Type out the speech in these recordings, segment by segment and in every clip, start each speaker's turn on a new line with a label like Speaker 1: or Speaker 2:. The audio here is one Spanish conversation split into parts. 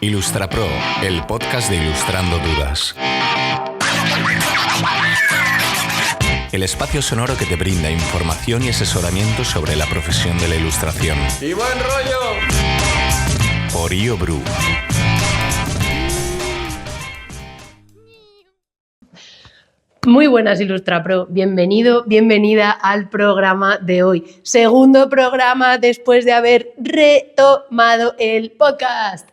Speaker 1: IlustraPro, el podcast de Ilustrando Dudas. El espacio sonoro que te brinda información y asesoramiento sobre la profesión de la ilustración.
Speaker 2: ¡Y buen rollo!
Speaker 1: Por IoBru.
Speaker 3: Muy buenas, IlustraPro. Bienvenido, bienvenida al programa de hoy. Segundo programa después de haber retomado el podcast.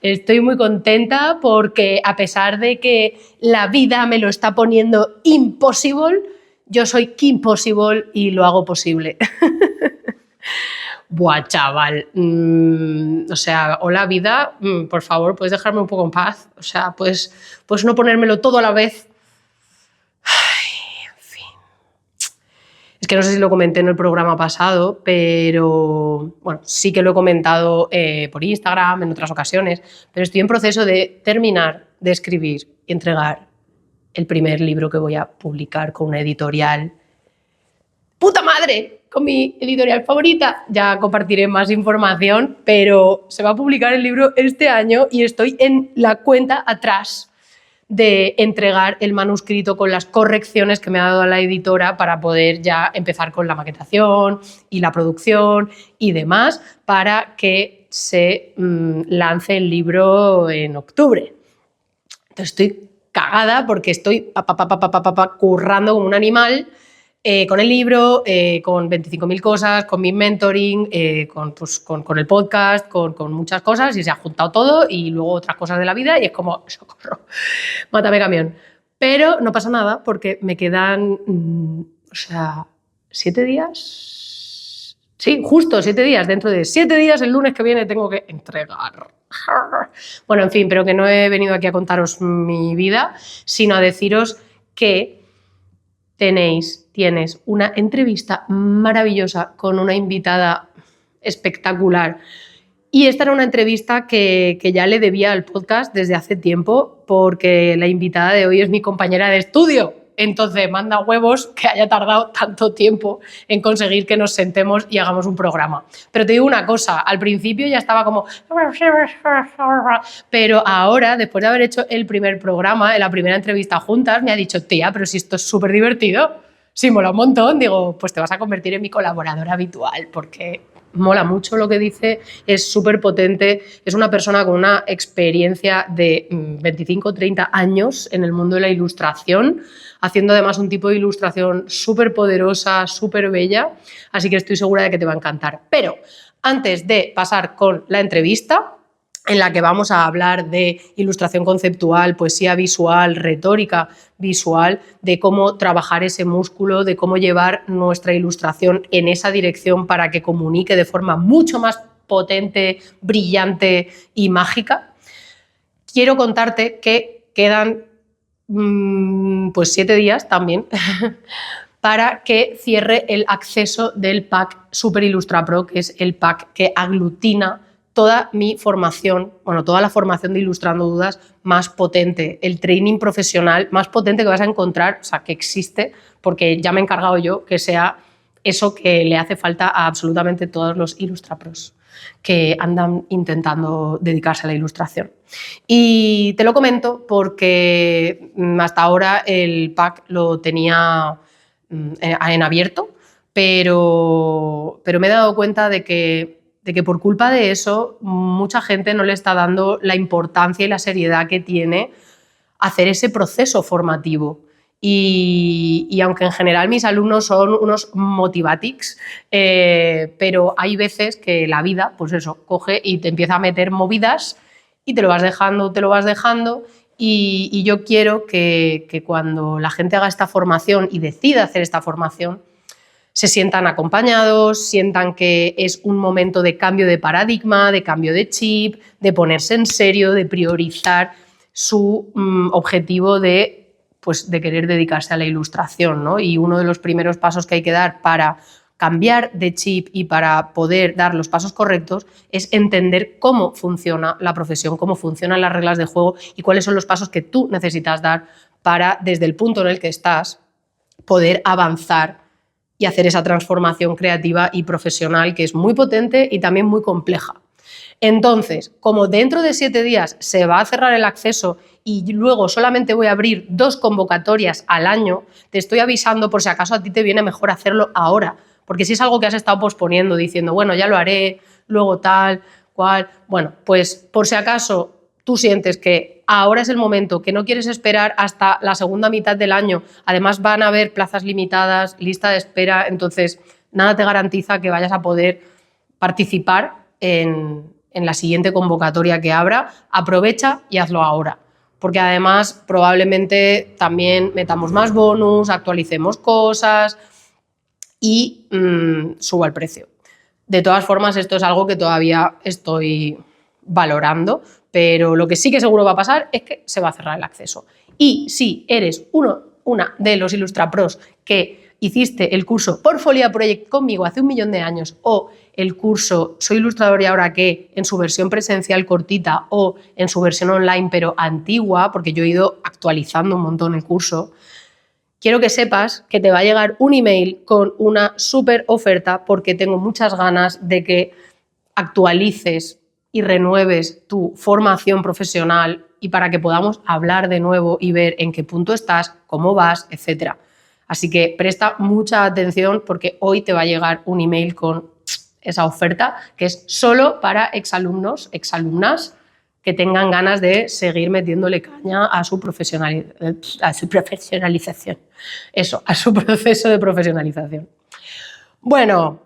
Speaker 3: Estoy muy contenta porque a pesar de que la vida me lo está poniendo imposible, yo soy Kim Possible y lo hago posible. Buah, chaval. O sea, hola vida, por favor, ¿puedes dejarme un poco en paz? O sea, ¿puedes no ponérmelo todo a la vez? Ay, en fin. Es que no sé si lo comenté en el programa pasado, pero bueno, sí que lo he comentado por Instagram en otras ocasiones, pero estoy en proceso de terminar de escribir y entregar el primer libro que voy a publicar con una editorial. ¡Puta madre! Con mi editorial favorita. Ya compartiré más información, pero se va a publicar el libro este año y estoy en la cuenta atrás de entregar el manuscrito con las correcciones que me ha dado la editora para poder ya empezar con la maquetación y la producción y demás para que se lance el libro en octubre. Entonces estoy cagada porque estoy currando como un animal con el libro, con 25.000 cosas, con mi mentoring, con el podcast, con muchas cosas y se ha juntado todo y luego otras cosas de la vida y es como, socorro, mátame camión. Pero no pasa nada porque me quedan, 7 días. Sí, justo 7 días. Dentro de 7 días, el lunes que viene, tengo que entregar. Bueno, en fin, pero que no he venido aquí a contaros mi vida, sino a deciros que tienes una entrevista maravillosa con una invitada espectacular. Y esta era una entrevista que ya le debía al podcast desde hace tiempo porque la invitada de hoy es mi compañera de estudio. Entonces, manda huevos que haya tardado tanto tiempo en conseguir que nos sentemos y hagamos un programa. Pero te digo una cosa, al principio ya estaba como... Pero ahora, después de haber hecho el primer programa, la primera entrevista juntas, me ha dicho, tía, pero si esto es súper divertido, sí, mola un montón. Digo, pues te vas a convertir en mi colaboradora habitual porque mola mucho lo que dice, es súper potente, es una persona con una experiencia de 25-30 años en el mundo de la ilustración, haciendo además un tipo de ilustración súper poderosa, súper bella, así que estoy segura de que te va a encantar. Pero antes de pasar con la entrevista, en la que vamos a hablar de ilustración conceptual, poesía visual, retórica visual, de cómo trabajar ese músculo, de cómo llevar nuestra ilustración en esa dirección para que comunique de forma mucho más potente, brillante y mágica. Quiero contarte que quedan 7 días también para que cierre el acceso del pack Super IlustraPro, que es el pack que aglutina toda mi formación, toda la formación de Ilustrando Dudas más potente, el training profesional más potente que vas a encontrar, o sea, que existe, porque ya me he encargado yo que sea eso que le hace falta a absolutamente todos los IlustraPros que andan intentando dedicarse a la ilustración. Y te lo comento porque hasta ahora el pack lo tenía en abierto, pero me he dado cuenta de que por culpa de eso mucha gente no le está dando la importancia y la seriedad que tiene hacer ese proceso formativo. Y aunque en general mis alumnos son unos motivatics, pero hay veces que la vida, pues eso, coge y te empieza a meter movidas y te lo vas dejando. Y yo quiero que cuando la gente haga esta formación y decida hacer esta formación, se sientan acompañados, sientan que es un momento de cambio de paradigma, de cambio de chip, de ponerse en serio, de priorizar su objetivo de querer dedicarse a la ilustración, ¿no? Y uno de los primeros pasos que hay que dar para cambiar de chip y para poder dar los pasos correctos es entender cómo funciona la profesión, cómo funcionan las reglas de juego y cuáles son los pasos que tú necesitas dar para, desde el punto en el que estás, poder avanzar y hacer esa transformación creativa y profesional que es muy potente y también muy compleja. Entonces, como dentro de 7 días se va a cerrar el acceso y luego solamente voy a abrir 2 convocatorias al año, te estoy avisando por si acaso a ti te viene mejor hacerlo ahora. Porque si es algo que has estado posponiendo, diciendo, bueno, ya lo haré, luego tal, cual... Bueno, pues por si acaso tú sientes que ahora es el momento, que no quieres esperar hasta la segunda mitad del año, además van a haber plazas limitadas, lista de espera, entonces nada te garantiza que vayas a poder participar en la siguiente convocatoria que abra, aprovecha y hazlo ahora. Porque además probablemente también metamos más bonus, actualicemos cosas y suba el precio. De todas formas, esto es algo que todavía estoy valorando, pero lo que sí que seguro va a pasar es que se va a cerrar el acceso. Y si eres una de los IllustraPros que hiciste el curso Portfolio Project conmigo hace 1.000.000 de años o el curso Soy ilustrador y ahora qué en su versión presencial cortita o en su versión online pero antigua, porque yo he ido actualizando un montón el curso, quiero que sepas que te va a llegar un email con una súper oferta porque tengo muchas ganas de que actualices y renueves tu formación profesional y para que podamos hablar de nuevo y ver en qué punto estás, cómo vas, etc. Así que presta mucha atención porque hoy te va a llegar un email con esa oferta que es solo para exalumnos, exalumnas que tengan ganas de seguir metiéndole caña a su profesionalización. Eso, a su proceso de profesionalización. Bueno,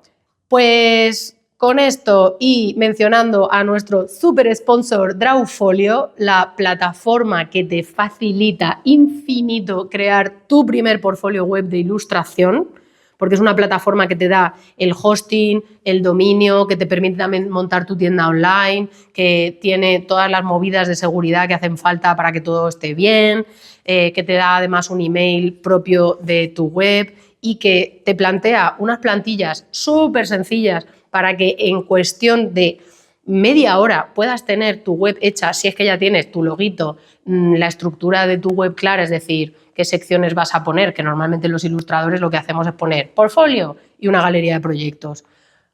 Speaker 3: pues con esto y mencionando a nuestro super sponsor Drawfolio, la plataforma que te facilita infinito crear tu primer portfolio web de ilustración, porque es una plataforma que te da el hosting, el dominio, que te permite también montar tu tienda online, que tiene todas las movidas de seguridad que hacen falta para que todo esté bien, que te da además un email propio de tu web y que te plantea unas plantillas súper sencillas para que en cuestión de media hora puedas tener tu web hecha, si es que ya tienes tu loguito, la estructura de tu web clara, es decir, qué secciones vas a poner, que normalmente los ilustradores lo que hacemos es poner portfolio y una galería de proyectos,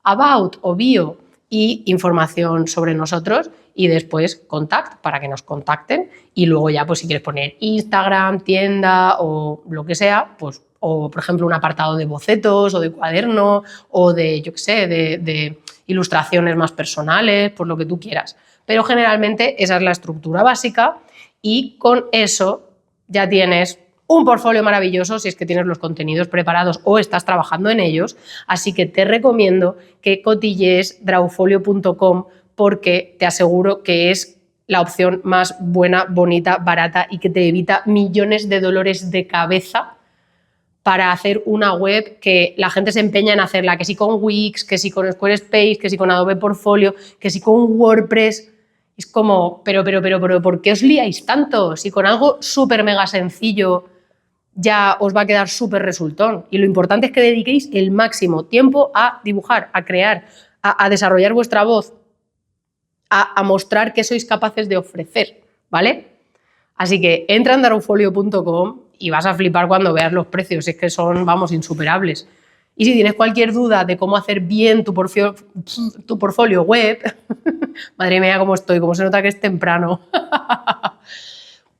Speaker 3: about o bio y información sobre nosotros y después contact para que nos contacten y luego ya pues si quieres poner Instagram, tienda o lo que sea, pues o por ejemplo un apartado de bocetos o de cuaderno o de, yo qué sé, de ilustraciones más personales, por lo que tú quieras. Pero generalmente esa es la estructura básica y con eso ya tienes un portfolio maravilloso si es que tienes los contenidos preparados o estás trabajando en ellos. Así que te recomiendo que cotillees drawfolio.com porque te aseguro que es la opción más buena, bonita, barata y que te evita millones de dolores de cabeza para hacer una web que la gente se empeña en hacerla, que si con Wix, que si con Squarespace, que si con Adobe Portfolio, que si con WordPress. Es como, pero, ¿por qué os liáis tanto? Si con algo súper mega sencillo ya os va a quedar súper resultón. Y lo importante es que dediquéis el máximo tiempo a dibujar, a crear, a desarrollar vuestra voz, a mostrar qué sois capaces de ofrecer, ¿vale? Así que entra en drawfolio.com y vas a flipar cuando veas los precios, es que son, vamos, insuperables. Y si tienes cualquier duda de cómo hacer bien tu portfolio web, madre mía, cómo estoy, cómo se nota que es temprano,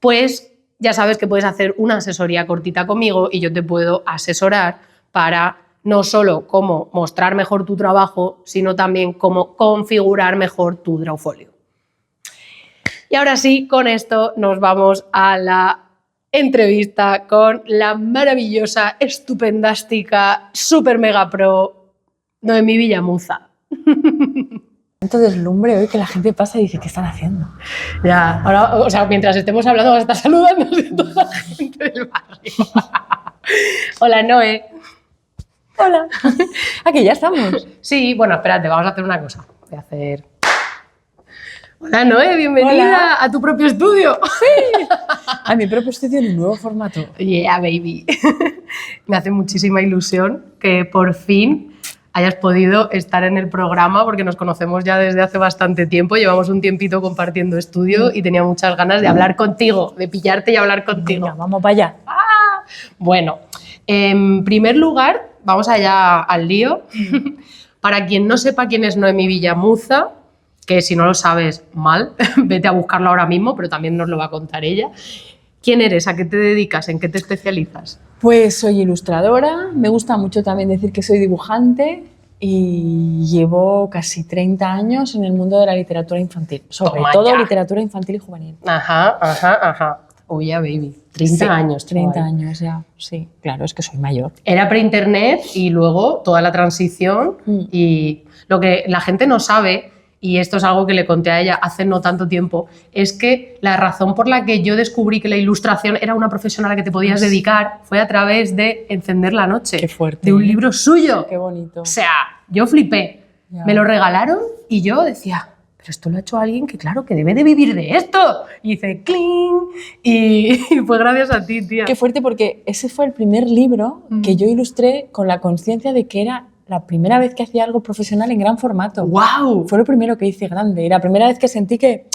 Speaker 3: pues ya sabes que puedes hacer una asesoría cortita conmigo y yo te puedo asesorar para no solo cómo mostrar mejor tu trabajo, sino también cómo configurar mejor tu Drawfolio. Y ahora sí, con esto nos vamos a la entrevista con la maravillosa, estupendástica, super mega pro Noemí Villamuza.
Speaker 2: Tanto deslumbre hoy que la gente pasa y dice, ¿qué están haciendo?
Speaker 3: Ya, ahora, o sea, mientras estemos hablando vas a estar saludando a toda la gente del barrio. Hola, Noé.
Speaker 2: Hola. Aquí ya estamos.
Speaker 3: Sí, bueno, espérate, vamos a hacer una cosa. Voy a hacer... Hola, Noé, bienvenida.
Speaker 2: Hola.
Speaker 3: A tu propio estudio.
Speaker 2: Sí. A mi propio estudio en un nuevo formato.
Speaker 3: Yeah, baby. Me hace muchísima ilusión que por fin hayas podido estar en el programa porque nos conocemos ya desde hace bastante tiempo, llevamos un tiempito compartiendo estudio y tenía muchas ganas de hablar contigo, de pillarte y hablar contigo.
Speaker 2: Venga, vamos para allá.
Speaker 3: Bueno, en primer lugar, vamos allá al lío. Para quien no sepa quién es Noemí Villamuza, que si no lo sabes mal, vete a buscarlo ahora mismo, pero también nos lo va a contar ella. ¿Quién eres? ¿A qué te dedicas? ¿En qué te especializas?
Speaker 2: Pues soy ilustradora, me gusta mucho también decir que soy dibujante y llevo casi 30 años en el mundo de la literatura infantil, sobre todo literatura infantil y juvenil.
Speaker 3: Ajá. Oye, baby, 30 años.
Speaker 2: 30 años ya, sí, claro, es que soy mayor.
Speaker 3: Era pre-internet y luego toda la transición y lo que la gente no sabe, y esto es algo que le conté a ella hace no tanto tiempo, es que la razón por la que yo descubrí que la ilustración era una profesión a la que te podías dedicar fue a través de Encender la noche.
Speaker 2: Qué fuerte.
Speaker 3: De un libro suyo.
Speaker 2: Qué bonito.
Speaker 3: O sea, yo flipé.
Speaker 2: Ya.
Speaker 3: Me lo regalaron y yo decía, pero esto lo ha hecho alguien que claro, que debe de vivir de esto. Y hice cling y fue gracias a ti, tía.
Speaker 2: Qué fuerte, porque ese fue el primer libro que yo ilustré con la conciencia de que era la primera vez que hacía algo profesional en gran formato.
Speaker 3: ¡Wow!
Speaker 2: Fue lo primero que hice grande. Y la primera vez que sentí que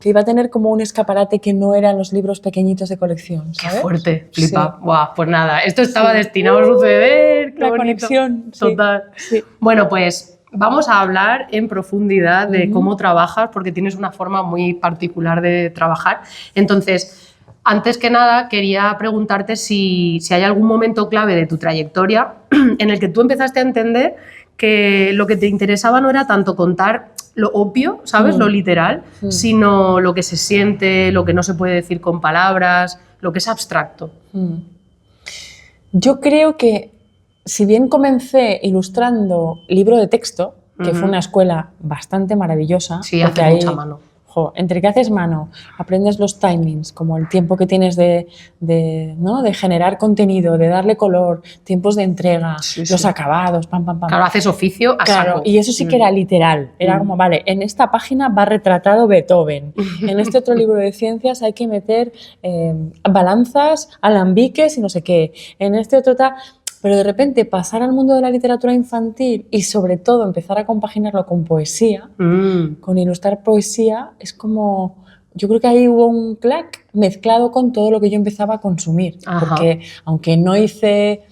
Speaker 2: iba a tener como un escaparate que no eran los libros pequeñitos de colección, ¿sabes?
Speaker 3: Qué fuerte, flipa.
Speaker 2: Sí.
Speaker 3: Wow, pues nada, esto estaba destinado a suceder. Qué
Speaker 2: La
Speaker 3: bonito.
Speaker 2: conexión.
Speaker 3: Total.
Speaker 2: Sí.
Speaker 3: Bueno, pues vamos a hablar en profundidad de cómo trabajas, porque tienes una forma muy particular de trabajar. Entonces, antes que nada, quería preguntarte si hay algún momento clave de tu trayectoria en el que tú empezaste a entender que lo que te interesaba no era tanto contar lo obvio, ¿sabes? Lo literal, sino lo que se siente, lo que no se puede decir con palabras, lo que es abstracto.
Speaker 2: Yo creo que, si bien comencé ilustrando libro de texto, que fue una escuela bastante maravillosa.
Speaker 3: Sí, hace mucha mano.
Speaker 2: Entre que haces mano, aprendes los timings, como el tiempo que tienes de generar contenido, de darle color, tiempos de entrega, los acabados, pam.
Speaker 3: Claro, haces oficio a saco.
Speaker 2: Y eso sí que era literal. Era como, vale, en esta página va retratado Beethoven, en este otro libro de ciencias hay que meter balanzas, alambiques y no sé qué, en este otro tal... Pero de repente pasar al mundo de la literatura infantil y sobre todo empezar a compaginarlo con poesía, con ilustrar poesía, es como... Yo creo que ahí hubo un clac mezclado con todo lo que yo empezaba a consumir.
Speaker 3: Ajá.
Speaker 2: Porque aunque no hice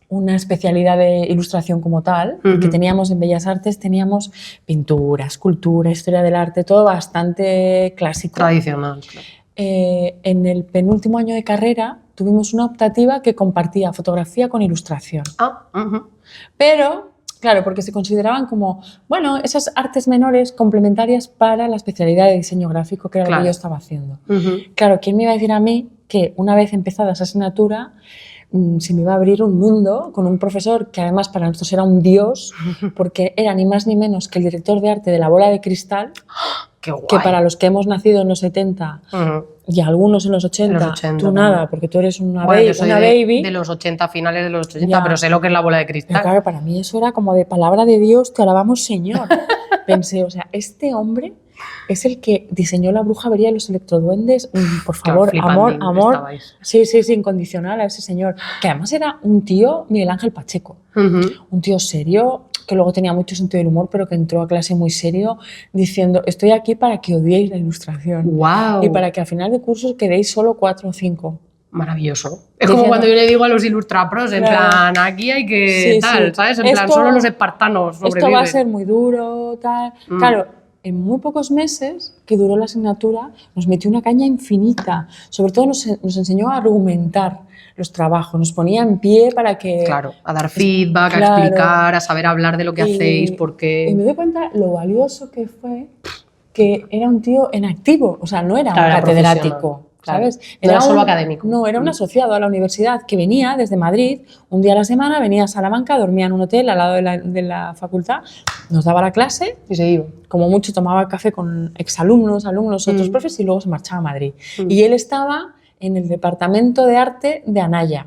Speaker 2: una especialidad de ilustración como tal, que teníamos en Bellas Artes, teníamos pintura, escultura, historia del arte, todo bastante clásico.
Speaker 3: Tradicional, claro.
Speaker 2: En el penúltimo año de carrera tuvimos una optativa que compartía fotografía con ilustración. Pero, claro, porque se consideraban como, bueno, esas artes menores complementarias para la especialidad de diseño gráfico, que era lo que yo estaba haciendo. Claro, ¿quién me iba a decir a mí que una vez empezada esa asignatura se me iba a abrir un mundo con un profesor que además para nosotros era un dios, porque era ni más ni menos que el director de arte de La Bola de Cristal?
Speaker 3: Qué guay.
Speaker 2: Que para los que hemos nacido en los 70 y algunos en los 80, tú nada, porque tú eres una baby.
Speaker 3: De los 80, finales de los 80, pero sé lo que es La Bola de Cristal.
Speaker 2: Pero claro, para mí eso era como de palabra de Dios, te alabamos Señor. Pensé, o sea, este hombre es el que diseñó La Bruja Avería y los Electroduendes. Por favor,
Speaker 3: claro,
Speaker 2: amor.
Speaker 3: Estabais.
Speaker 2: Sí, incondicional a ese señor. Que además era un tío Miguel Ángel Pacheco. Un tío serio, que luego tenía mucho sentido del humor, pero que entró a clase muy serio diciendo, estoy aquí para que odiéis la ilustración.
Speaker 3: Wow.
Speaker 2: Y para que al final de cursos quedéis solo 4 o 5.
Speaker 3: Maravilloso. Es como cuando yo le digo a los ilustrapros, en plan, aquí hay que ¿sabes? En plan, solo los espartanos sobreviven.
Speaker 2: Esto va a ser muy duro, tal. Claro, en muy pocos meses que duró la asignatura, nos metió una caña infinita. Sobre todo nos enseñó a argumentar los trabajos, nos ponía en pie para que...
Speaker 3: Claro, a dar feedback, a explicar, a saber hablar de lo que hacéis, por qué...
Speaker 2: Y me doy cuenta lo valioso que fue que era un tío en activo, o sea, no era un catedrático, ¿sabes?
Speaker 3: No era solo académico.
Speaker 2: No, era un asociado a la universidad que venía desde Madrid, un día a la semana, venía a Salamanca, dormía en un hotel al lado de la facultad, nos daba la clase
Speaker 3: y se iba.
Speaker 2: Como mucho tomaba café con exalumnos, alumnos, otros profes y luego se marchaba a Madrid. Y él estaba en el departamento de arte de Anaya.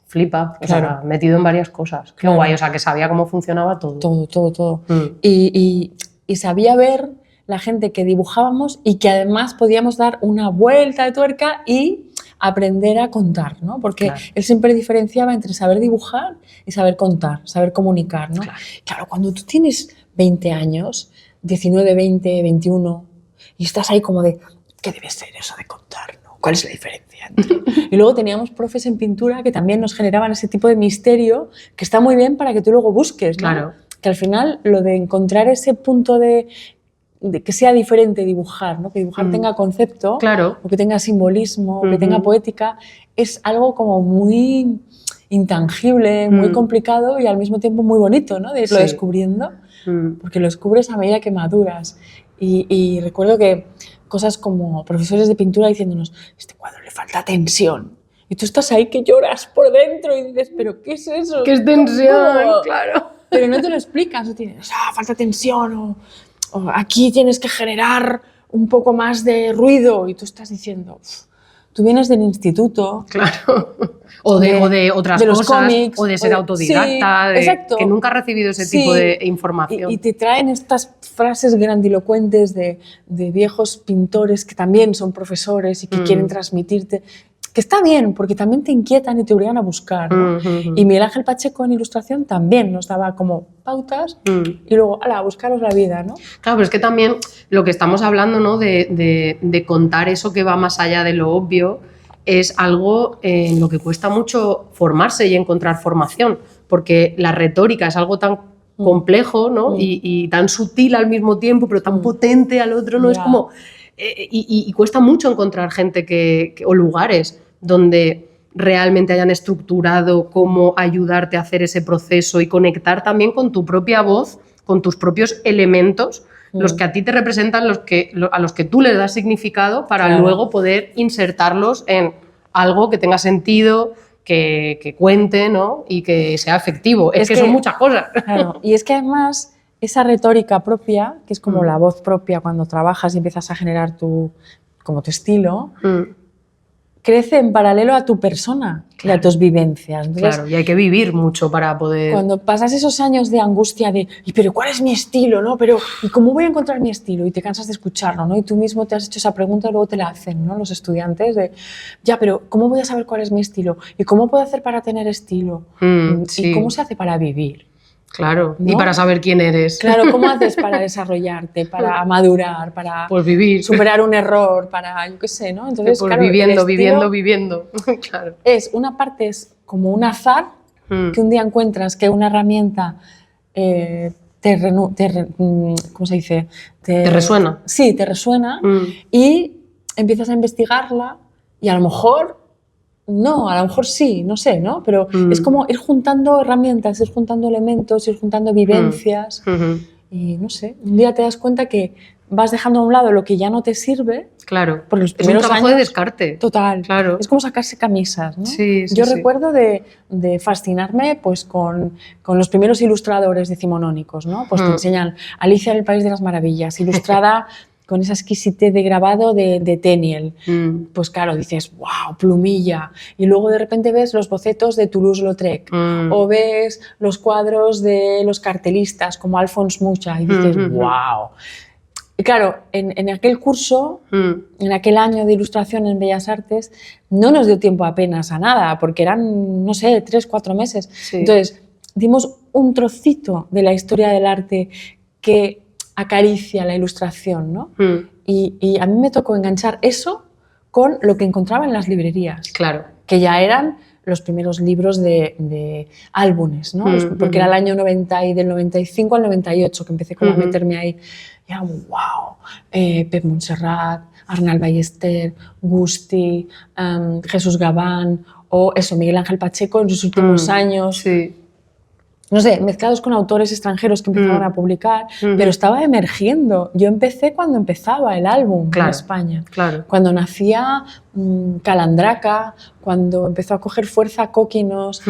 Speaker 3: Flipa, o sea, metido en varias cosas. Qué guay, o sea, que sabía cómo funcionaba todo.
Speaker 2: Todo. Y sabía ver la gente que dibujábamos y que además podíamos dar una vuelta de tuerca y aprender a contar, ¿no? Porque él siempre diferenciaba entre saber dibujar y saber contar, saber comunicar, ¿no? Claro, cuando tú tienes 20 años, 19, 20, 21, y estás ahí como de, ¿qué debe ser eso de contar, no? ¿Cuál es la diferencia? Y luego teníamos profes en pintura que también nos generaban ese tipo de misterio que está muy bien para que tú luego busques, ¿no?
Speaker 3: Claro.
Speaker 2: Que al final lo de encontrar ese punto de de que sea diferente dibujar, ¿no? Que dibujar tenga concepto,
Speaker 3: Claro.
Speaker 2: o que tenga simbolismo, o que tenga poética, es algo como muy intangible, muy complicado y al mismo tiempo muy bonito, ¿no? De irlo descubriendo, porque lo descubres a medida que maduras. Y recuerdo que cosas como profesores de pintura diciéndonos, este cuadro le falta tensión. Y tú estás ahí que lloras por dentro y dices, ¿pero qué es eso?
Speaker 3: ¿Qué es tensión?
Speaker 2: ¿Cómo?
Speaker 3: Claro.
Speaker 2: Pero no te lo explicas, o tienes, falta tensión, o aquí tienes que generar un poco más de ruido, y tú estás diciendo, tú vienes del instituto.
Speaker 3: Claro. O de otras
Speaker 2: de los
Speaker 3: cosas,
Speaker 2: cómics,
Speaker 3: o de ser autodidacta,
Speaker 2: exacto.
Speaker 3: que nunca has recibido ese tipo de información.
Speaker 2: Y te traen estas frases grandilocuentes de viejos pintores que también son profesores y que quieren transmitirte, que está bien, porque también te inquietan y te obligan a buscar, ¿no? Y Miguel Ángel Pacheco en ilustración también nos daba como pautas y luego, a buscaros la vida, ¿no?
Speaker 3: Claro, pero es que también lo que estamos hablando, ¿no? de contar eso que va más allá de lo obvio, es algo en lo que cuesta mucho formarse y encontrar formación, porque la retórica es algo tan complejo, ¿no? Y tan sutil al mismo tiempo, pero tan potente al otro, ¿no? Es como... Y cuesta mucho encontrar gente o lugares donde realmente hayan estructurado cómo ayudarte a hacer ese proceso y conectar también con tu propia voz, con tus propios elementos, los que a ti te representan, a los que tú les das significado para luego poder insertarlos en algo que tenga sentido, que cuente, ¿no? Y que sea efectivo. Es que son muchas cosas.
Speaker 2: Claro. Y es que además esa retórica propia, que es como la voz propia cuando trabajas y empiezas a generar tu estilo, crece en paralelo a tu persona y a tus vivencias. Entonces,
Speaker 3: claro, y hay que vivir mucho para poder...
Speaker 2: Cuando pasas esos años de angustia de ¿pero cuál es mi estilo? ¿No? ¿Y cómo voy a encontrar mi estilo? Y te cansas de escucharlo, ¿no? Y tú mismo te has hecho esa pregunta y luego te la hacen, ¿no? Los estudiantes de pero ¿cómo voy a saber cuál es mi estilo? ¿Y cómo puedo hacer para tener estilo? ¿Y cómo se hace para vivir?
Speaker 3: Claro,
Speaker 2: ¿no?
Speaker 3: Y para saber quién eres.
Speaker 2: Claro, ¿cómo haces para desarrollarte, para madurar, para
Speaker 3: pues vivir.
Speaker 2: superar un error, para, yo qué sé, ¿no? Entonces,
Speaker 3: pues
Speaker 2: claro,
Speaker 3: viviendo. Claro.
Speaker 2: Una parte es como un azar, que un día encuentras que una herramienta ¿cómo se dice?
Speaker 3: ¿Te resuena?
Speaker 2: Sí, te resuena y empiezas a investigarla y a lo mejor no, a lo mejor sí, no sé, ¿no? Pero es como ir juntando herramientas, ir juntando elementos, ir juntando vivencias y no sé, un día te das cuenta que vas dejando a un lado lo que ya no te sirve.
Speaker 3: Claro,
Speaker 2: por los
Speaker 3: es un trabajo
Speaker 2: años,
Speaker 3: de descarte.
Speaker 2: Total,
Speaker 3: claro.
Speaker 2: Es como sacarse camisas, ¿no?
Speaker 3: Sí,
Speaker 2: Yo recuerdo de fascinarme pues, con los primeros ilustradores decimonónicos, ¿no? Pues te enseñan Alicia en el País de las Maravillas, ilustrada con esa exquisitez de grabado de Tenniel. Pues claro, dices, wow, plumilla. Y luego de repente ves los bocetos de Toulouse-Lautrec o ves los cuadros de los cartelistas como Alphonse Mucha y dices, wow. Y claro, en aquel curso, en aquel año de ilustración en Bellas Artes, no nos dio tiempo apenas a nada, porque eran, no sé, 3-4 meses. Sí. Entonces, dimos un trocito de la historia del arte que acaricia la ilustración, ¿no? Y a mí me tocó enganchar eso con lo que encontraba en las librerías.
Speaker 3: Claro.
Speaker 2: Que ya eran los primeros libros de álbumes, ¿no? Porque era el año 90 y del 95 al 98 que empecé como a meterme ahí. Y era wow, Pep Montserrat, Arnal Ballester, Gusti, Jesús Gabán o eso, Miguel Ángel Pacheco en sus últimos años.
Speaker 3: Sí.
Speaker 2: No sé, mezclados con autores extranjeros que empezaban a publicar, pero estaba emergiendo. Yo empecé cuando empezaba el álbum en España.
Speaker 3: Claro.
Speaker 2: Cuando nacía Calandraca, cuando empezó a coger fuerza Coquinos,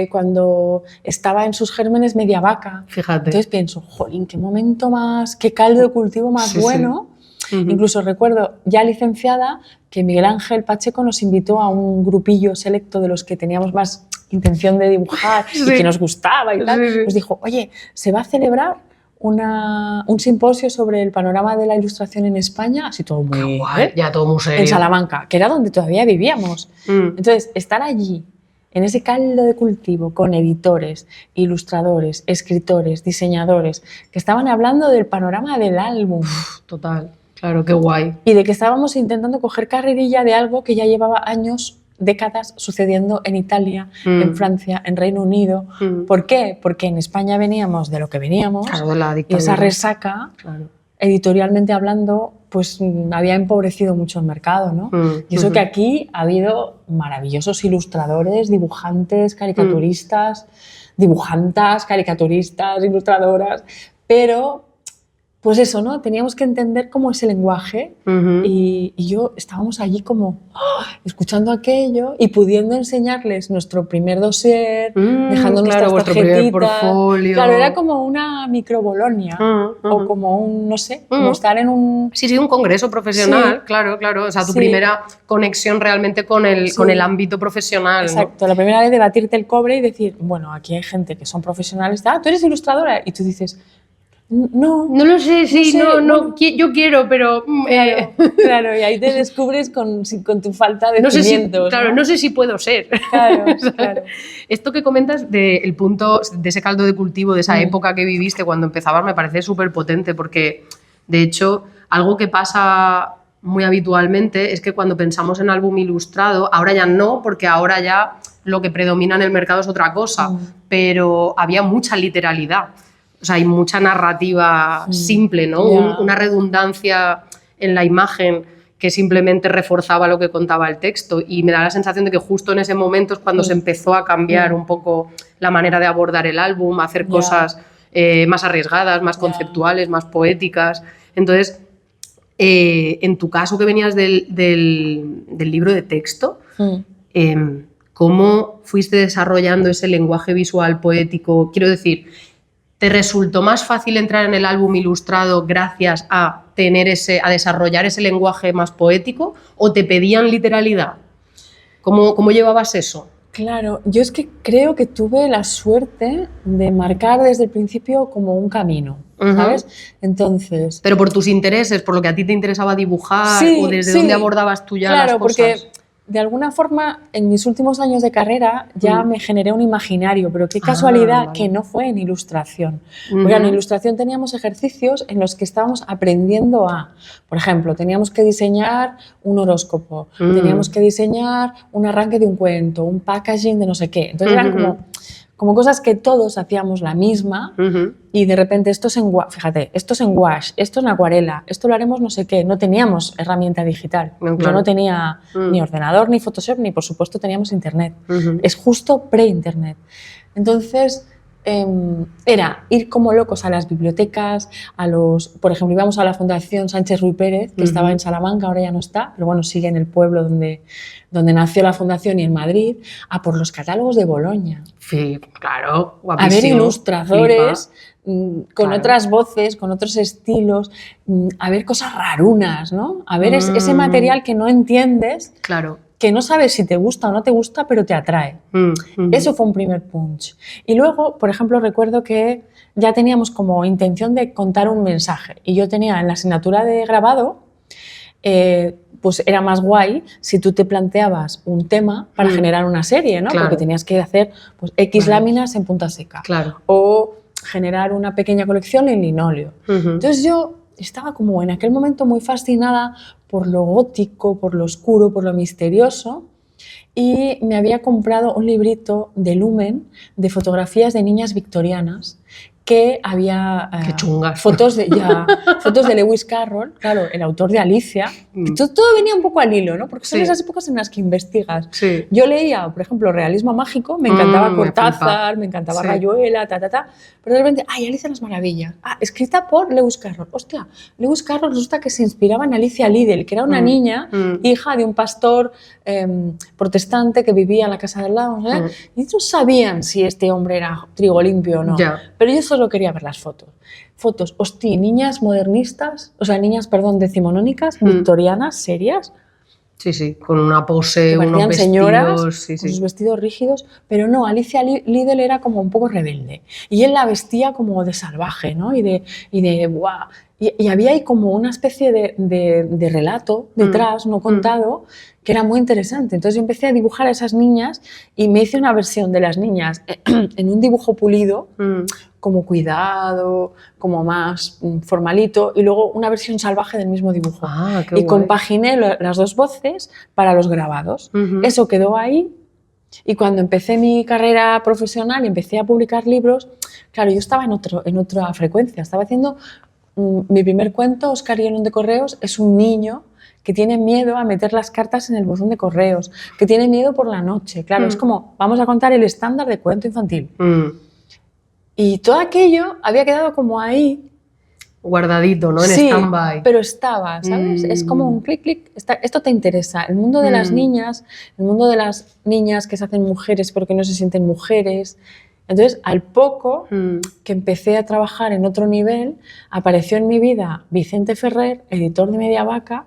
Speaker 2: cuando estaba en sus gérmenes Mediavaca.
Speaker 3: Fíjate.
Speaker 2: Entonces pienso, jolín, qué momento más, qué caldo de cultivo más bueno. Sí. Incluso recuerdo, ya licenciada, que Miguel Ángel Pacheco nos invitó a un grupillo selecto de los que teníamos más intención de dibujar y que nos gustaba y tal. Nos dijo, oye, se va a celebrar un simposio sobre el panorama de la ilustración en España, así todo muy...
Speaker 3: guay, ya todo muy serio.
Speaker 2: En Salamanca, que era donde todavía vivíamos. Entonces, estar allí, en ese caldo de cultivo, con editores, ilustradores, escritores, diseñadores, que estaban hablando del panorama del álbum.
Speaker 3: Total, claro, qué guay.
Speaker 2: Y de que estábamos intentando coger carrerilla de algo que ya llevaba años, décadas sucediendo en Italia, en Francia, en Reino Unido. ¿Por qué? Porque en España veníamos de lo que veníamos,
Speaker 3: claro, de la
Speaker 2: y esa resaca editorialmente hablando, pues había empobrecido mucho el mercado, ¿no? Y eso que aquí ha habido maravillosos ilustradores, dibujantes, caricaturistas, dibujantas, caricaturistas, ilustradoras, pero pues eso, ¿no? Teníamos que entender cómo es el lenguaje y yo estábamos allí como escuchando aquello y pudiendo enseñarles nuestro primer dossier, dejando nuestras tarjetitas.
Speaker 3: Portfolio.
Speaker 2: Claro, era como una microbolonia o como un, no sé, como estar en un...
Speaker 3: Sí, un congreso profesional,
Speaker 2: Sí.
Speaker 3: claro. O sea, tu primera conexión realmente con el ámbito profesional.
Speaker 2: Exacto,
Speaker 3: ¿no?
Speaker 2: la primera vez de batirte el cobre y decir, bueno, aquí hay gente que son profesionales, tú eres ilustradora, y tú dices... No
Speaker 3: lo sé, sí,
Speaker 2: bueno,
Speaker 3: yo quiero, pero...
Speaker 2: Claro, y ahí te descubres con tu falta de cimientos.
Speaker 3: No sé si puedo ser.
Speaker 2: Claro.
Speaker 3: Esto que comentas del punto, de ese caldo de cultivo, de esa época que viviste cuando empezabas, me parece súper potente porque, de hecho, algo que pasa muy habitualmente es que cuando pensamos en álbum ilustrado, ahora ya no, porque ahora ya lo que predomina en el mercado es otra cosa, pero había mucha literalidad. O sea, hay mucha narrativa simple, ¿no? Una redundancia en la imagen que simplemente reforzaba lo que contaba el texto, y me da la sensación de que justo en ese momento es cuando se empezó a cambiar un poco la manera de abordar el álbum, hacer cosas más arriesgadas, más conceptuales, más poéticas. Entonces, en tu caso que venías del libro de texto, ¿cómo fuiste desarrollando ese lenguaje visual poético? Quiero decir, ¿te resultó más fácil entrar en el álbum ilustrado gracias a desarrollar ese lenguaje más poético, o te pedían literalidad? ¿Cómo llevabas eso?
Speaker 2: Claro, yo es que creo que tuve la suerte de marcar desde el principio como un camino, ¿sabes? Entonces...
Speaker 3: Pero por tus intereses, por lo que a ti te interesaba dibujar, o desde dónde abordabas tú ya las cosas.
Speaker 2: Claro, porque de alguna forma en mis últimos años de carrera ya me generé un imaginario, pero qué casualidad que no fue en ilustración. Porque en ilustración teníamos ejercicios en los que estábamos aprendiendo por ejemplo, teníamos que diseñar un horóscopo, teníamos que diseñar un arranque de un cuento, un packaging de no sé qué. Entonces eran como cosas que todos hacíamos la misma y de repente esto es en wash, esto en acuarela, esto lo haremos no sé qué. No teníamos herramienta digital. Claro. Yo no tenía ni ordenador, ni Photoshop, ni por supuesto teníamos internet. Es justo pre-internet. Entonces era ir como locos a las bibliotecas, por ejemplo, íbamos a la Fundación Sánchez Ruy Pérez, que estaba en Salamanca, ahora ya no está, pero bueno, sigue en el pueblo donde nació la fundación y en Madrid, a por los catálogos de Boloña.
Speaker 3: Sí, claro, guapísimo.
Speaker 2: A ver ilustradores con otras voces, con otros estilos, a ver cosas rarunas, ¿no? A ver ese material que no entiendes, que no sabes si te gusta o no te gusta, pero te atrae. Eso fue un primer punch. Y luego, por ejemplo, recuerdo que ya teníamos como intención de contar un mensaje, y yo tenía en la asignatura de grabado, pues era más guay si tú te planteabas un tema para generar una serie, ¿no? Porque tenías que hacer pues, X láminas en punta seca o generar una pequeña colección en linóleo. Entonces yo estaba como en aquel momento muy fascinada por lo gótico, por lo oscuro, por lo misterioso, y me había comprado un librito de Lumen de fotografías de niñas victorianas, que había fotos de Lewis Carroll, claro, el autor de Alicia. Todo venía un poco al hilo, ¿no? Porque son esas épocas en las que investigas. Yo leía, por ejemplo, realismo mágico, me encantaba Cortázar, me encantaba Rayuela, pero de repente, Alicia en las maravillas, escrita por Lewis Carroll. Hostia, Lewis Carroll resulta que se inspiraba en Alicia Liddell, que era una niña, hija de un pastor protestante que vivía en la casa del lado, ¿no? Y no sabían si este hombre era trigo limpio o no. Pero yo solo quería ver las fotos. Niñas modernistas, niñas, decimonónicas, victorianas, serias.
Speaker 3: Sí, con una pose, unos vestidos...
Speaker 2: señoras, con sus vestidos rígidos, pero no, Alicia Liddell era como un poco rebelde. Y él la vestía como de salvaje, ¿no? Y de ¡buah! Y había ahí como una especie de relato detrás, no contado, que era muy interesante. Entonces yo empecé a dibujar a esas niñas y me hice una versión de las niñas en un dibujo pulido, como cuidado, como más formalito, y luego una versión salvaje del mismo dibujo.
Speaker 3: Qué guay.
Speaker 2: Compaginé las dos voces para los grabados. Eso quedó ahí, y cuando empecé mi carrera profesional y empecé a publicar libros, claro, yo estaba en otra frecuencia, estaba haciendo mi primer cuento, Oscar y el de correos, es un niño que tiene miedo a meter las cartas en el buzón de correos, que tiene miedo por la noche. Claro, es como, vamos a contar el estándar de cuento infantil. Y todo aquello había quedado como ahí.
Speaker 3: Guardadito, ¿no? En
Speaker 2: sí,
Speaker 3: stand-by.
Speaker 2: pero estaba, ¿sabes? Es como un clic, clic. Esto te interesa. El mundo de las niñas, el mundo de las niñas que se hacen mujeres pero que no se sienten mujeres. Entonces, al poco que empecé a trabajar en otro nivel, apareció en mi vida Vicente Ferrer, editor de Mediavaca,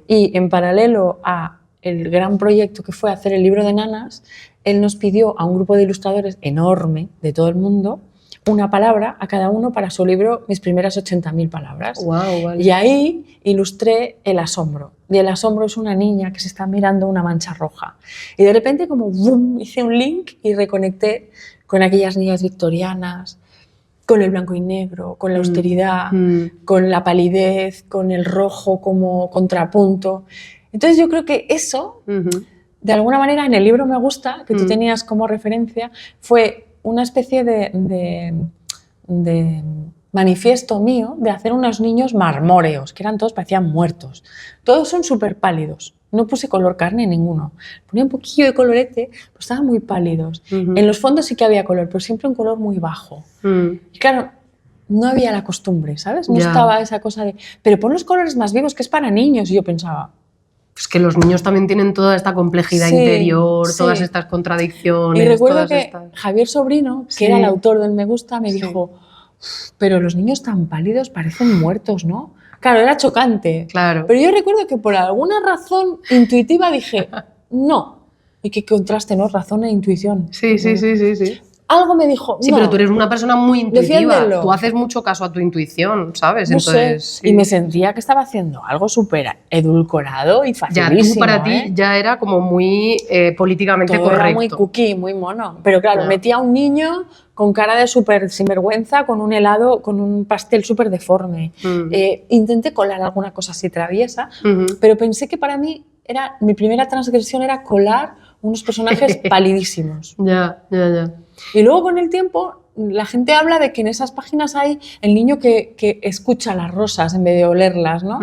Speaker 2: y en paralelo a el gran proyecto que fue hacer el libro de Nanas, él nos pidió a un grupo de ilustradores enorme de todo el mundo una palabra a cada uno para su libro Mis primeras 80.000 palabras.
Speaker 3: Wow, vale.
Speaker 2: Y ahí ilustré El asombro. Y el asombro es una niña que se está mirando una mancha roja. Y de repente como boom, hice un link y reconecté con aquellas niñas victorianas, con el blanco y negro, con la austeridad, con la palidez, con el rojo como contrapunto. Entonces yo creo que eso, de alguna manera en el libro Me gusta, que tú tenías como referencia, fue una especie de manifiesto mío de hacer unos niños marmóreos, que eran todos, parecían muertos. Todos son súper pálidos. No puse color carne en ninguno. Ponía un poquillo de colorete, pero estaban muy pálidos. En los fondos sí que había color, pero siempre un color muy bajo. Y claro, no había la costumbre, ¿sabes? No estaba esa cosa de... Pero pon los colores más vivos, que es para niños. Y yo pensaba...
Speaker 3: Pues que los niños también tienen toda esta complejidad interior, todas estas contradicciones.
Speaker 2: Y recuerdo que Javier Sobrino, que era el autor del Me gusta, me dijo, pero los niños tan pálidos parecen muertos, ¿no? Claro, era chocante.
Speaker 3: Claro.
Speaker 2: Pero yo recuerdo que por alguna razón intuitiva dije, no. Y qué contraste, ¿no? Razón e intuición.
Speaker 3: Sí.
Speaker 2: Algo me dijo,
Speaker 3: sí,
Speaker 2: no.
Speaker 3: pero tú eres una persona muy intuitiva.
Speaker 2: Defiéndelo.
Speaker 3: Tú haces mucho caso a tu intuición, ¿sabes?
Speaker 2: No
Speaker 3: Entonces,
Speaker 2: sé. Y me sentía que estaba haciendo algo súper edulcorado y facilísimo.
Speaker 3: Ya, tú para ti ya era como muy políticamente
Speaker 2: todo
Speaker 3: correcto.
Speaker 2: Era muy cookie, muy mono. Pero claro, metía a un niño con cara de súper sinvergüenza, con un helado, con un pastel súper deforme. Intenté colar alguna cosa así traviesa, pero pensé que para mí mi primera transgresión era colar unos personajes palidísimos.
Speaker 3: Ya.
Speaker 2: Y luego con el tiempo la gente habla de que en esas páginas hay el niño que escucha las rosas en vez de olerlas, ¿no?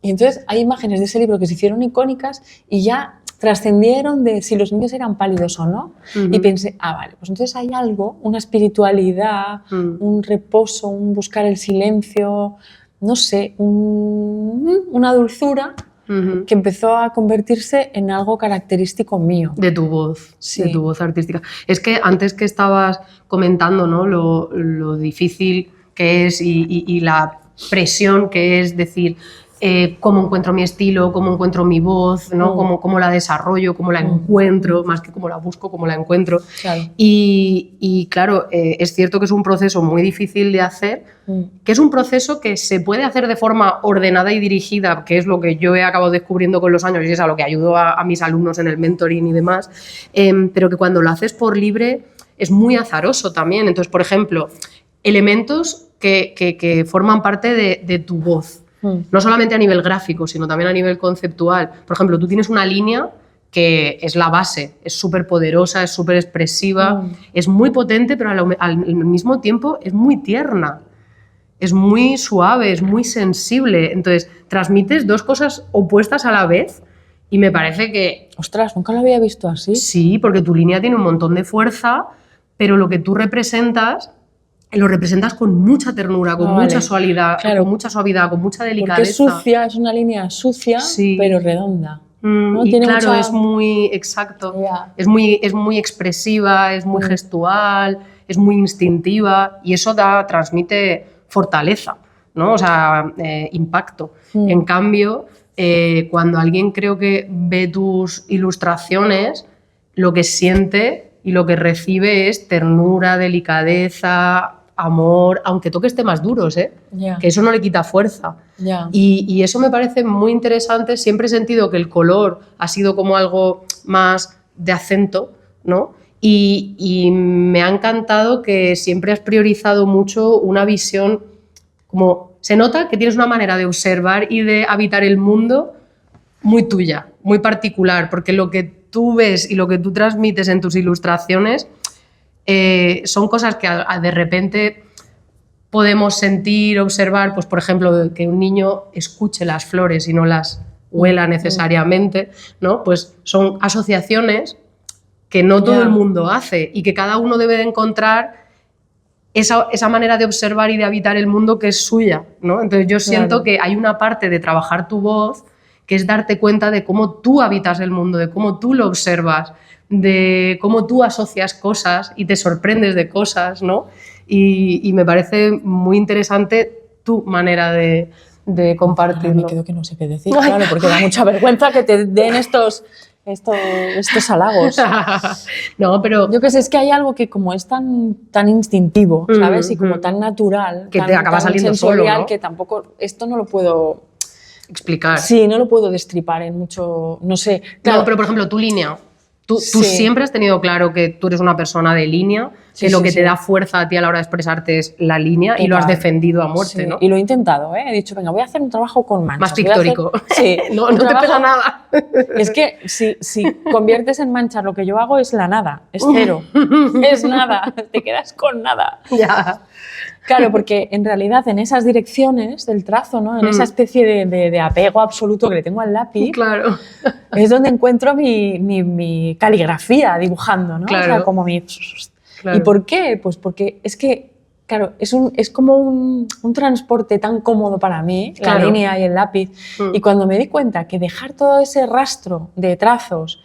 Speaker 2: Y entonces hay imágenes de ese libro que se hicieron icónicas y ya trascendieron de si los niños eran pálidos o no. Y pensé, vale, pues entonces hay algo, una espiritualidad, un reposo, un buscar el silencio, no sé, una dulzura que empezó a convertirse en algo característico mío.
Speaker 3: De tu voz, de tu voz artística. Es que antes que estabas comentando, ¿no? lo difícil que es y la presión que es decir cómo encuentro mi estilo, cómo encuentro mi voz, ¿no? Cómo la desarrollo, cómo la encuentro, más que cómo la busco, cómo la encuentro.
Speaker 2: Claro.
Speaker 3: Y claro, es cierto que es un proceso muy difícil de hacer, que es un proceso que se puede hacer de forma ordenada y dirigida, que es lo que yo he acabado descubriendo con los años y es a lo que ayudo a mis alumnos en el mentoring y demás, pero que cuando lo haces por libre es muy azaroso también. Entonces, por ejemplo, elementos que forman parte de tu voz. No solamente a nivel gráfico, sino también a nivel conceptual. Por ejemplo, tú tienes una línea que es la base, es súper poderosa, es súper expresiva, es muy potente, pero al mismo tiempo es muy tierna, es muy suave, es muy sensible. Entonces, transmites dos cosas opuestas a la vez y me parece que...
Speaker 2: Ostras, nunca lo había visto así.
Speaker 3: Sí, porque tu línea tiene un montón de fuerza, pero lo que tú representas... lo representas con mucha ternura, con mucha suavidad, con mucha delicadeza.
Speaker 2: Porque es sucia, es una línea sucia, pero redonda. ¿no?
Speaker 3: Y
Speaker 2: Tiene
Speaker 3: claro,
Speaker 2: mucha...
Speaker 3: es muy exacto, es muy expresiva, es muy gestual, es muy instintiva y eso transmite fortaleza, ¿no? O sea, impacto. En cambio, cuando alguien creo que ve tus ilustraciones, lo que siente y lo que recibe es ternura, delicadeza, amor, aunque toques temas duros, que eso no le quita fuerza. Y eso me parece muy interesante. Siempre he sentido que el color ha sido como algo más de acento, ¿no? Y me ha encantado que siempre has priorizado mucho una visión, como se nota que tienes una manera de observar y de habitar el mundo muy tuya, muy particular, porque lo que tú ves y lo que tú transmites en tus ilustraciones son cosas que de repente podemos sentir, observar, pues por ejemplo, que un niño escuche las flores y no las huela necesariamente, ¿no? Pues son asociaciones que no todo el mundo hace y que cada uno debe de encontrar esa manera de observar y de habitar el mundo que es suya, ¿no? Entonces yo siento que hay una parte de trabajar tu voz que es darte cuenta de cómo tú habitas el mundo, de cómo tú lo observas, de cómo tú asocias cosas y te sorprendes de cosas, ¿no? Y me parece muy interesante tu manera de compartirlo.
Speaker 2: Ahora me quedo que no sé qué decir, claro, porque da mucha vergüenza que te den estos halagos.
Speaker 3: No, pero
Speaker 2: yo qué sé, es que hay algo que como es tan instintivo, ¿sabes? Y como tan natural,
Speaker 3: que te acaba saliendo
Speaker 2: sensorial,
Speaker 3: solo, ¿no?
Speaker 2: que tampoco, esto no lo puedo
Speaker 3: explicar.
Speaker 2: Sí, no lo puedo destripar en mucho, no sé. Claro.
Speaker 3: No, pero por ejemplo, tu línea. Tú siempre has tenido claro que tú eres una persona de línea, que lo que te da fuerza a ti a la hora de expresarte es la línea. Total. Y lo has defendido a muerte, ¿no?
Speaker 2: Y lo he intentado, ¿eh? He dicho, venga, voy a hacer un trabajo con manchas.
Speaker 3: Más pictórico.
Speaker 2: Sí.
Speaker 3: No te pesa nada.
Speaker 2: Es que si conviertes en manchas lo que yo hago es la nada, es cero. Es nada, te quedas con nada.
Speaker 3: Ya.
Speaker 2: Claro, porque en realidad en esas direcciones del trazo, ¿no? En esa especie de apego absoluto que le tengo al lápiz,
Speaker 3: claro.
Speaker 2: Es donde encuentro mi caligrafía dibujando, ¿no?
Speaker 3: Claro.
Speaker 2: O sea, como mi... Claro. ¿Y por qué? Pues porque es que, claro, es como un transporte tan cómodo para mí, claro. La línea y el lápiz. Y cuando me di cuenta que dejar todo ese rastro de trazos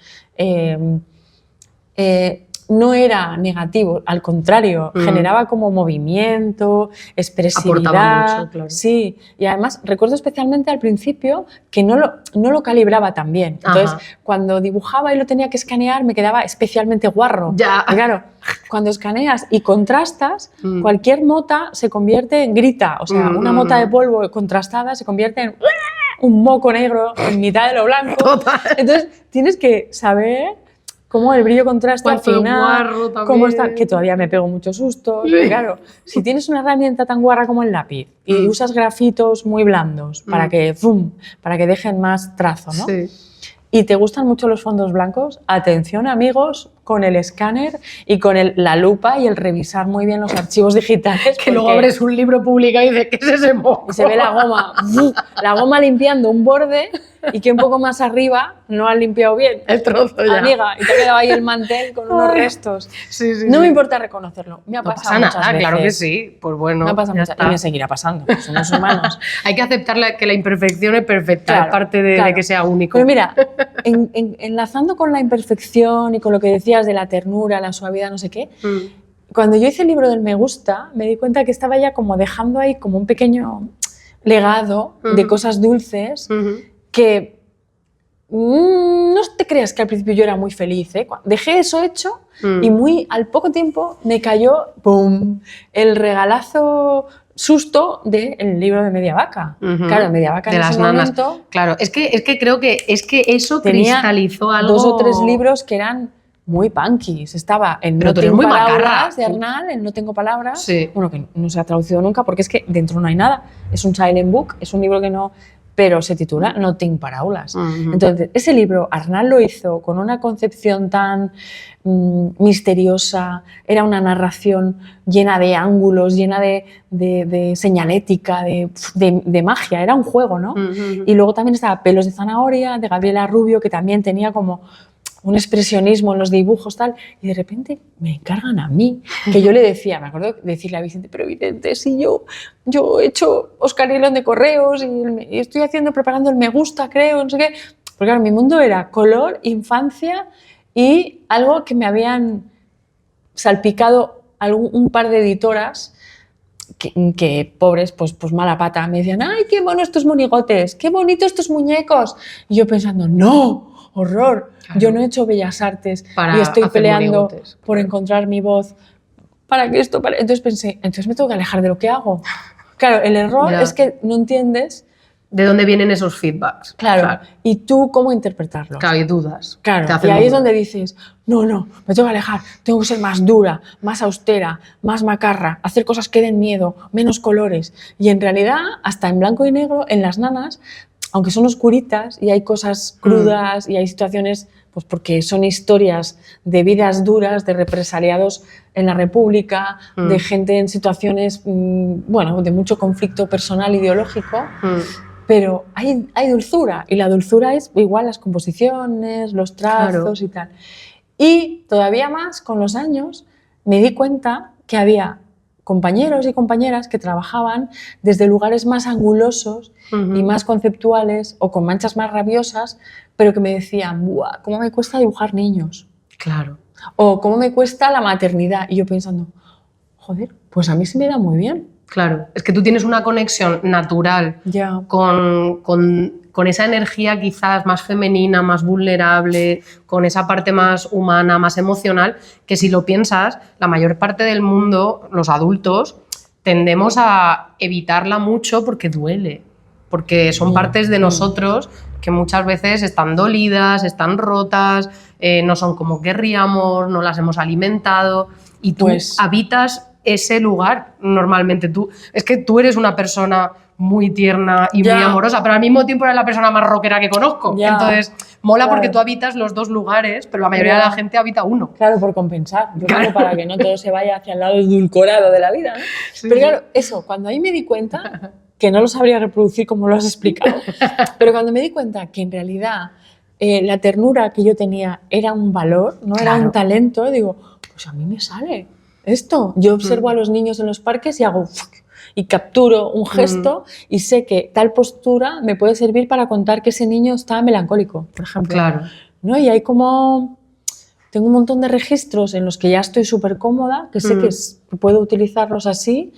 Speaker 2: no era negativo, al contrario, generaba como movimiento, expresividad.
Speaker 3: Aportaba mucho, claro.
Speaker 2: Sí, y además recuerdo especialmente al principio que no lo calibraba tan bien. Entonces, cuando dibujaba y lo tenía que escanear, me quedaba especialmente guarro.
Speaker 3: Ya.
Speaker 2: Y claro, cuando escaneas y contrastas, cualquier mota se convierte en grita. O sea, una mota de polvo contrastada se convierte en un moco negro en mitad de lo blanco.
Speaker 3: Total.
Speaker 2: Entonces, tienes que saber cómo el brillo contrasta al final, cómo está, que todavía me pego muchos sustos. Sí. Claro, si tienes una herramienta tan guarra como el lápiz y usas grafitos muy blandos para que dejen más trazo, ¿no?
Speaker 3: Sí.
Speaker 2: Y te gustan mucho los fondos blancos, atención amigos, con el escáner y con la lupa y el revisar muy bien los archivos digitales.
Speaker 3: Que luego abres un libro publicado y dices, ¿qué es ese moco?
Speaker 2: Y se ve la goma limpiando un borde y que un poco más arriba no has limpiado bien.
Speaker 3: El trozo ya.
Speaker 2: Amiga, y te ha quedado ahí el mantel con unos restos.
Speaker 3: Sí,
Speaker 2: no me importa reconocerlo. Me ha pasado muchas veces.
Speaker 3: Claro que sí. Pues bueno,
Speaker 2: me ha pasado muchas, y me seguirá pasando. Somos humanos.
Speaker 3: Hay que aceptar que la imperfección es perfecta, claro, es parte de que sea único.
Speaker 2: Pero mira, enlazando con la imperfección y con lo que decías de la ternura, la suavidad, no sé qué, cuando yo hice el libro del Me Gusta, me di cuenta que estaba ya como dejando ahí como un pequeño legado de cosas dulces que no te creas que al principio yo era muy feliz, ¿eh? Dejé eso hecho y al poco tiempo me cayó ¡pum!, el regalazo susto del libro de Media Vaca. Claro, Media Vaca en ese momento...
Speaker 3: Claro, es que creo que eso cristalizó algo...
Speaker 2: 2 o 3 libros que eran muy punkis. Estaba en No tengo palabras de Arnal, en No tengo palabras, bueno, que no se ha traducido nunca porque es que dentro no hay nada. Es un silent book, es un libro que no... pero se titula No tinc paraules. Entonces, ese libro Arnal lo hizo con una concepción tan misteriosa, era una narración llena de ángulos, llena de señalética, de magia, era un juego, ¿no? Y luego también estaba Pelos de zanahoria, de Gabriela Rubio, que también tenía como un expresionismo en los dibujos, tal, y de repente me encargan a mí, que yo le decía, me acuerdo de decirle a Vicente, pero Vicente, si yo he hecho Oscar y León de Correos y estoy preparando el Me Gusta, creo, no sé qué, porque claro, mi mundo era color, infancia y algo que me habían salpicado un par de editoras que pobres, pues mala pata, me decían, ¡ay, qué monos estos monigotes! ¡Qué bonitos estos muñecos! Y yo pensando, ¡no! ¡Horror! Claro. Yo no he hecho Bellas Artes y estoy peleando por encontrar mi voz. ¿Para qué esto? Entonces pensé, entonces me tengo que alejar de lo que hago. Claro, el error es que no entiendes...
Speaker 3: ¿De dónde vienen esos feedbacks?
Speaker 2: Claro. ¿Y tú cómo interpretarlos?
Speaker 3: Claro, y dudas.
Speaker 2: Claro, y ahí es donde dices, no, me tengo que alejar, tengo que ser más dura, más austera, más macarra, hacer cosas que den miedo, menos colores. Y en realidad, hasta en blanco y negro, en las nanas, aunque son oscuritas y hay cosas crudas y hay situaciones Pues porque son historias de vidas duras, de represaliados en la República, de gente en situaciones, bueno, de mucho conflicto personal, ideológico, pero hay dulzura, y la dulzura es igual las composiciones, los trazos y tal. Y todavía más, con los años, me di cuenta que había compañeros y compañeras que trabajaban desde lugares más angulosos y más conceptuales o con manchas más rabiosas, pero que me decían, ¡buah! ¿Cómo me cuesta dibujar niños?
Speaker 3: Claro.
Speaker 2: O ¿cómo me cuesta la maternidad? Y yo pensando, joder, pues a mí se me da muy bien.
Speaker 3: Claro, es que tú tienes una conexión natural con esa energía quizás más femenina, más vulnerable, con esa parte más humana, más emocional, que si lo piensas, la mayor parte del mundo, los adultos, tendemos a evitarla mucho porque duele, porque son partes de nosotros que muchas veces están dolidas, están rotas, no son como querríamos, no las hemos alimentado, y tú habitas ese lugar normalmente. Es que tú eres una persona muy tierna y muy amorosa, pero al mismo tiempo eres la persona más rockera que conozco. Entonces, mola porque tú habitas los dos lugares, pero la mayoría de la gente habita uno.
Speaker 2: Claro, por compensar. Yo creo para que no todo se vaya hacia el lado edulcorado de la vida, ¿no? Pero claro, eso, cuando ahí me di cuenta, que no lo sabría reproducir como lo has explicado, pero cuando me di cuenta que en realidad la ternura que yo tenía era un valor, no era un talento, digo, pues a mí me sale esto. Yo observo a los niños en los parques y hago y capturo un gesto y sé que tal postura me puede servir para contar que ese niño está melancólico, por ejemplo.
Speaker 3: Claro.
Speaker 2: ¿No? Y hay como... Tengo un montón de registros en los que ya estoy súper cómoda, que sé que puedo utilizarlos así,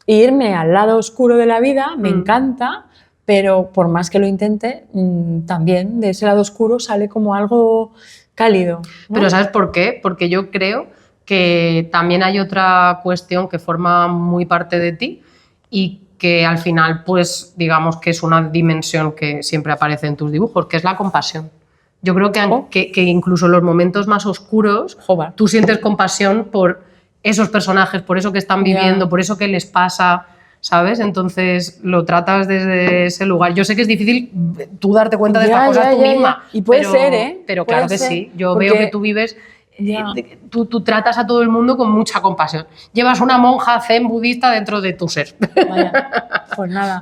Speaker 2: e irme al lado oscuro de la vida, me encanta, pero por más que lo intente, también de ese lado oscuro sale como algo cálido, ¿no?
Speaker 3: Pero ¿sabes por qué? Porque yo creo que también hay otra cuestión que forma muy parte de ti y que al final, pues, digamos que es una dimensión que siempre aparece en tus dibujos, que es la compasión. Yo creo que incluso en los momentos más oscuros tú sientes compasión por esos personajes, por eso que están viviendo, por eso que les pasa, ¿sabes? Entonces lo tratas desde ese lugar. Yo sé que es difícil tú darte cuenta de estas cosas tú misma.
Speaker 2: Y puede ser, ¿eh?
Speaker 3: Pero claro que sí. Yo veo que tú vives... Tú tratas a todo el mundo con mucha compasión. Llevas una monja zen budista dentro de tu ser.
Speaker 2: Vaya, pues nada.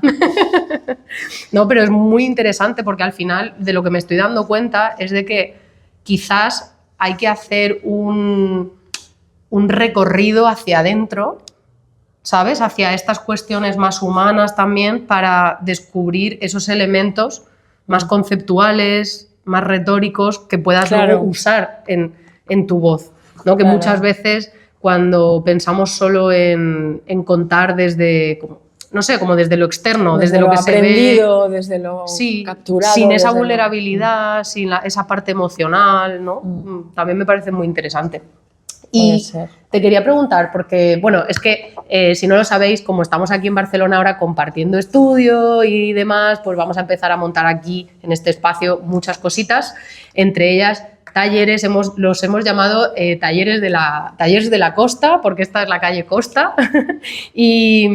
Speaker 3: No, pero es muy interesante porque al final de lo que me estoy dando cuenta es de que quizás hay que hacer un recorrido hacia adentro, ¿sabes? Hacia estas cuestiones más humanas también para descubrir esos elementos más conceptuales, más retóricos que puedas luego usar en tu voz, ¿no? Que muchas veces cuando pensamos solo en contar desde, no sé, como desde lo externo, desde lo que
Speaker 2: aprendido, se ve, desde lo capturado,
Speaker 3: sin esa vulnerabilidad, sin esa parte emocional, ¿no? También me parece muy interesante. Y te quería preguntar, porque, bueno, es que si no lo sabéis, como estamos aquí en Barcelona ahora compartiendo estudio y demás, pues vamos a empezar a montar aquí en este espacio muchas cositas, entre ellas talleres, los hemos llamado talleres de la Costa, porque esta es la calle Costa, y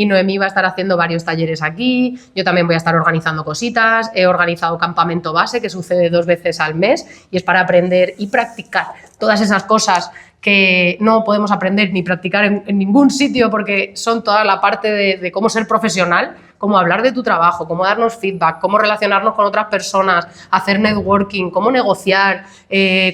Speaker 3: Noemí va a estar haciendo varios talleres aquí, yo también voy a estar organizando cositas, he organizado campamento base, que sucede 2 veces al mes, y es para aprender y practicar todas esas cosas que no podemos aprender ni practicar en ningún sitio, porque son toda la parte de cómo ser profesional, cómo hablar de tu trabajo, cómo darnos feedback, cómo relacionarnos con otras personas, hacer networking, cómo negociar,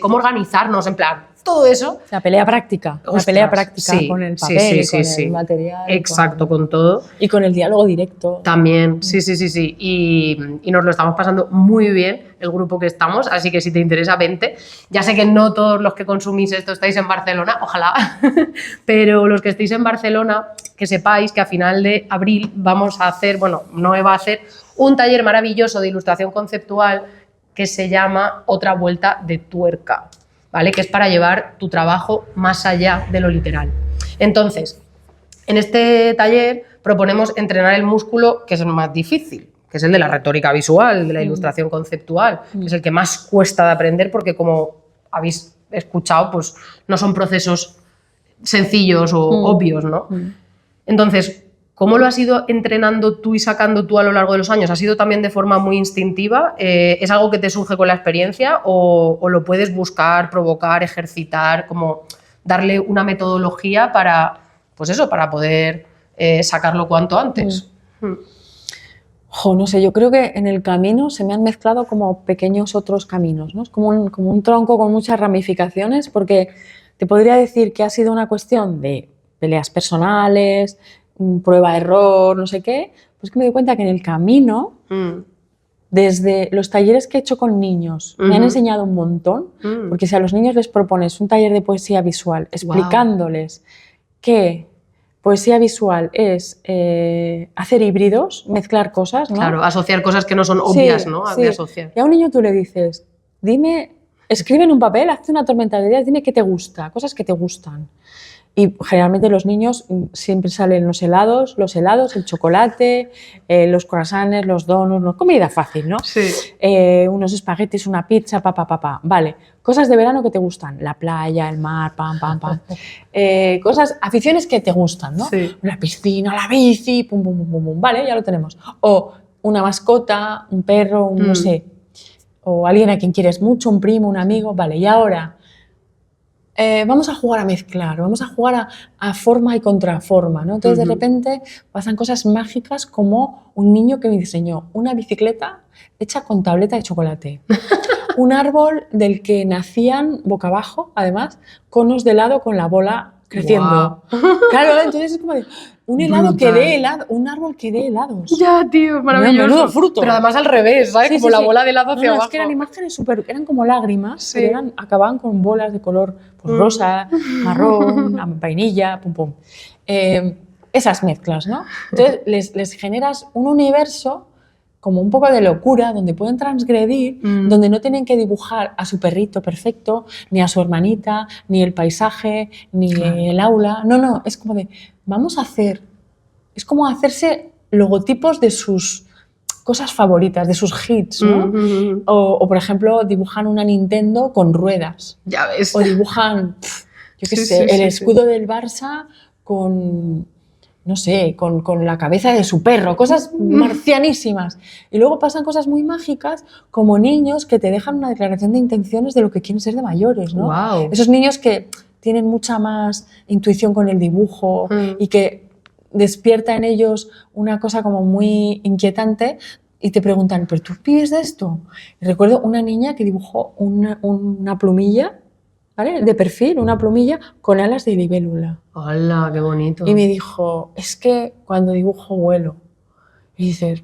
Speaker 3: cómo organizarnos, en plan, todo eso.
Speaker 2: La pelea práctica,
Speaker 3: Ostras,
Speaker 2: la pelea práctica con el papel, con el material.
Speaker 3: Exacto, con todo.
Speaker 2: Y con el diálogo directo.
Speaker 3: También, sí. Y nos lo estamos pasando muy bien el grupo que estamos, así que si te interesa, vente. Ya sé que no todos los que consumís esto estáis en Barcelona, ojalá, pero los que estéis en Barcelona, que sepáis que a final de abril vamos a hacer, bueno, Noé va a hacer un taller maravilloso de ilustración conceptual que se llama Otra vuelta de tuerca, ¿vale? Que es para llevar tu trabajo más allá de lo literal. Entonces, en este taller proponemos entrenar el músculo que es el más difícil, que es el de la retórica visual, de la ilustración conceptual, que es el que más cuesta de aprender porque, como habéis escuchado, pues no son procesos sencillos o obvios, ¿no? Entonces, ¿Cómo lo has ido entrenando tú y sacando tú a lo largo de los años? ¿Ha sido también de forma muy instintiva? ¿Es algo que te surge con la experiencia o lo puedes buscar, provocar, ejercitar, como darle una metodología para, pues eso, para poder sacarlo cuanto antes?
Speaker 2: No sé, yo creo que en el camino se me han mezclado como pequeños otros caminos, ¿no? Es como un tronco con muchas ramificaciones, porque te podría decir que ha sido una cuestión de peleas personales, prueba, error, no sé qué, pues que me doy cuenta que en el camino, desde los talleres que he hecho con niños, me han enseñado un montón, porque si a los niños les propones un taller de poesía visual, explicándoles que poesía visual es hacer híbridos, mezclar cosas, ¿no?
Speaker 3: Claro, asociar cosas que no son obvias, ¿no?
Speaker 2: Sí.
Speaker 3: De asociar.
Speaker 2: Y a un niño tú le dices, escribe en un papel, hazte una tormenta de ideas, dime qué te gusta, cosas que te gustan. Y generalmente los niños siempre salen los helados, el chocolate, los croissants, los donuts, comida fácil, ¿no?
Speaker 3: Sí.
Speaker 2: Unos espaguetis, una pizza, Vale, cosas de verano que te gustan, la playa, el mar, pam. Cosas, aficiones que te gustan, ¿no?
Speaker 3: Sí.
Speaker 2: La piscina, la bici, pum. Vale, ya lo tenemos. O una mascota, un perro, no sé, o alguien a quien quieres mucho, un primo, un amigo, vale, y ahora... vamos a jugar a mezclar, vamos a jugar a forma y contraforma, ¿no? Entonces, de repente, pasan cosas mágicas como un niño que me diseñó una bicicleta hecha con tableta de chocolate. Un árbol del que nacían, boca abajo, además, conos de helado con la bola creciendo.
Speaker 3: Wow.
Speaker 2: Claro, entonces es como de un helado que dé helado, un árbol que dé helados.
Speaker 3: Ya, tío, maravilloso.
Speaker 2: Menudo fruto.
Speaker 3: Pero además al revés, ¿sabes? Como la bola de helado hacia abajo.
Speaker 2: Es que eran imágenes eran como lágrimas,
Speaker 3: Sí.
Speaker 2: pero acababan con bolas de color pues, rosa, marrón, vainilla, pum. Esas mezclas, ¿no? Entonces les generas un universo como un poco de locura, donde pueden transgredir, donde no tienen que dibujar a su perrito perfecto, ni a su hermanita, ni el paisaje, ni el aula. No, es como de, vamos a hacer, es como hacerse logotipos de sus cosas favoritas, de sus hits, ¿no? O por ejemplo, dibujan una Nintendo con ruedas.
Speaker 3: Ya ves.
Speaker 2: O dibujan, yo qué sé, el escudo del Barça con... no sé, con la cabeza de su perro, cosas marcianísimas. Y luego pasan cosas muy mágicas, como niños que te dejan una declaración de intenciones de lo que quieren ser de mayores, ¿no?
Speaker 3: Wow.
Speaker 2: Esos niños que tienen mucha más intuición con el dibujo y que despierta en ellos una cosa como muy inquietante y te preguntan, ¿pero tú vives de esto? Y recuerdo una niña que dibujó una plumilla, ¿vale? De perfil, una plumilla con alas de libélula.
Speaker 3: ¡Hala, qué bonito!
Speaker 2: Y me dijo, es que cuando dibujo vuelo. Y dices,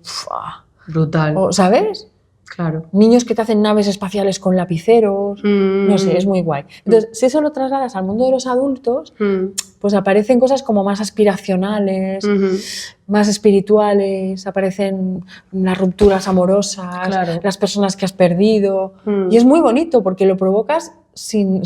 Speaker 3: brutal.
Speaker 2: ¿Sabes?
Speaker 3: Claro.
Speaker 2: Niños que te hacen naves espaciales con lapiceros, no sé, es muy guay. Entonces, si eso lo trasladas al mundo de los adultos, pues aparecen cosas como más aspiracionales, más espirituales, aparecen las rupturas amorosas,
Speaker 3: Claro.
Speaker 2: las personas que has perdido. Y es muy bonito porque lo provocas sin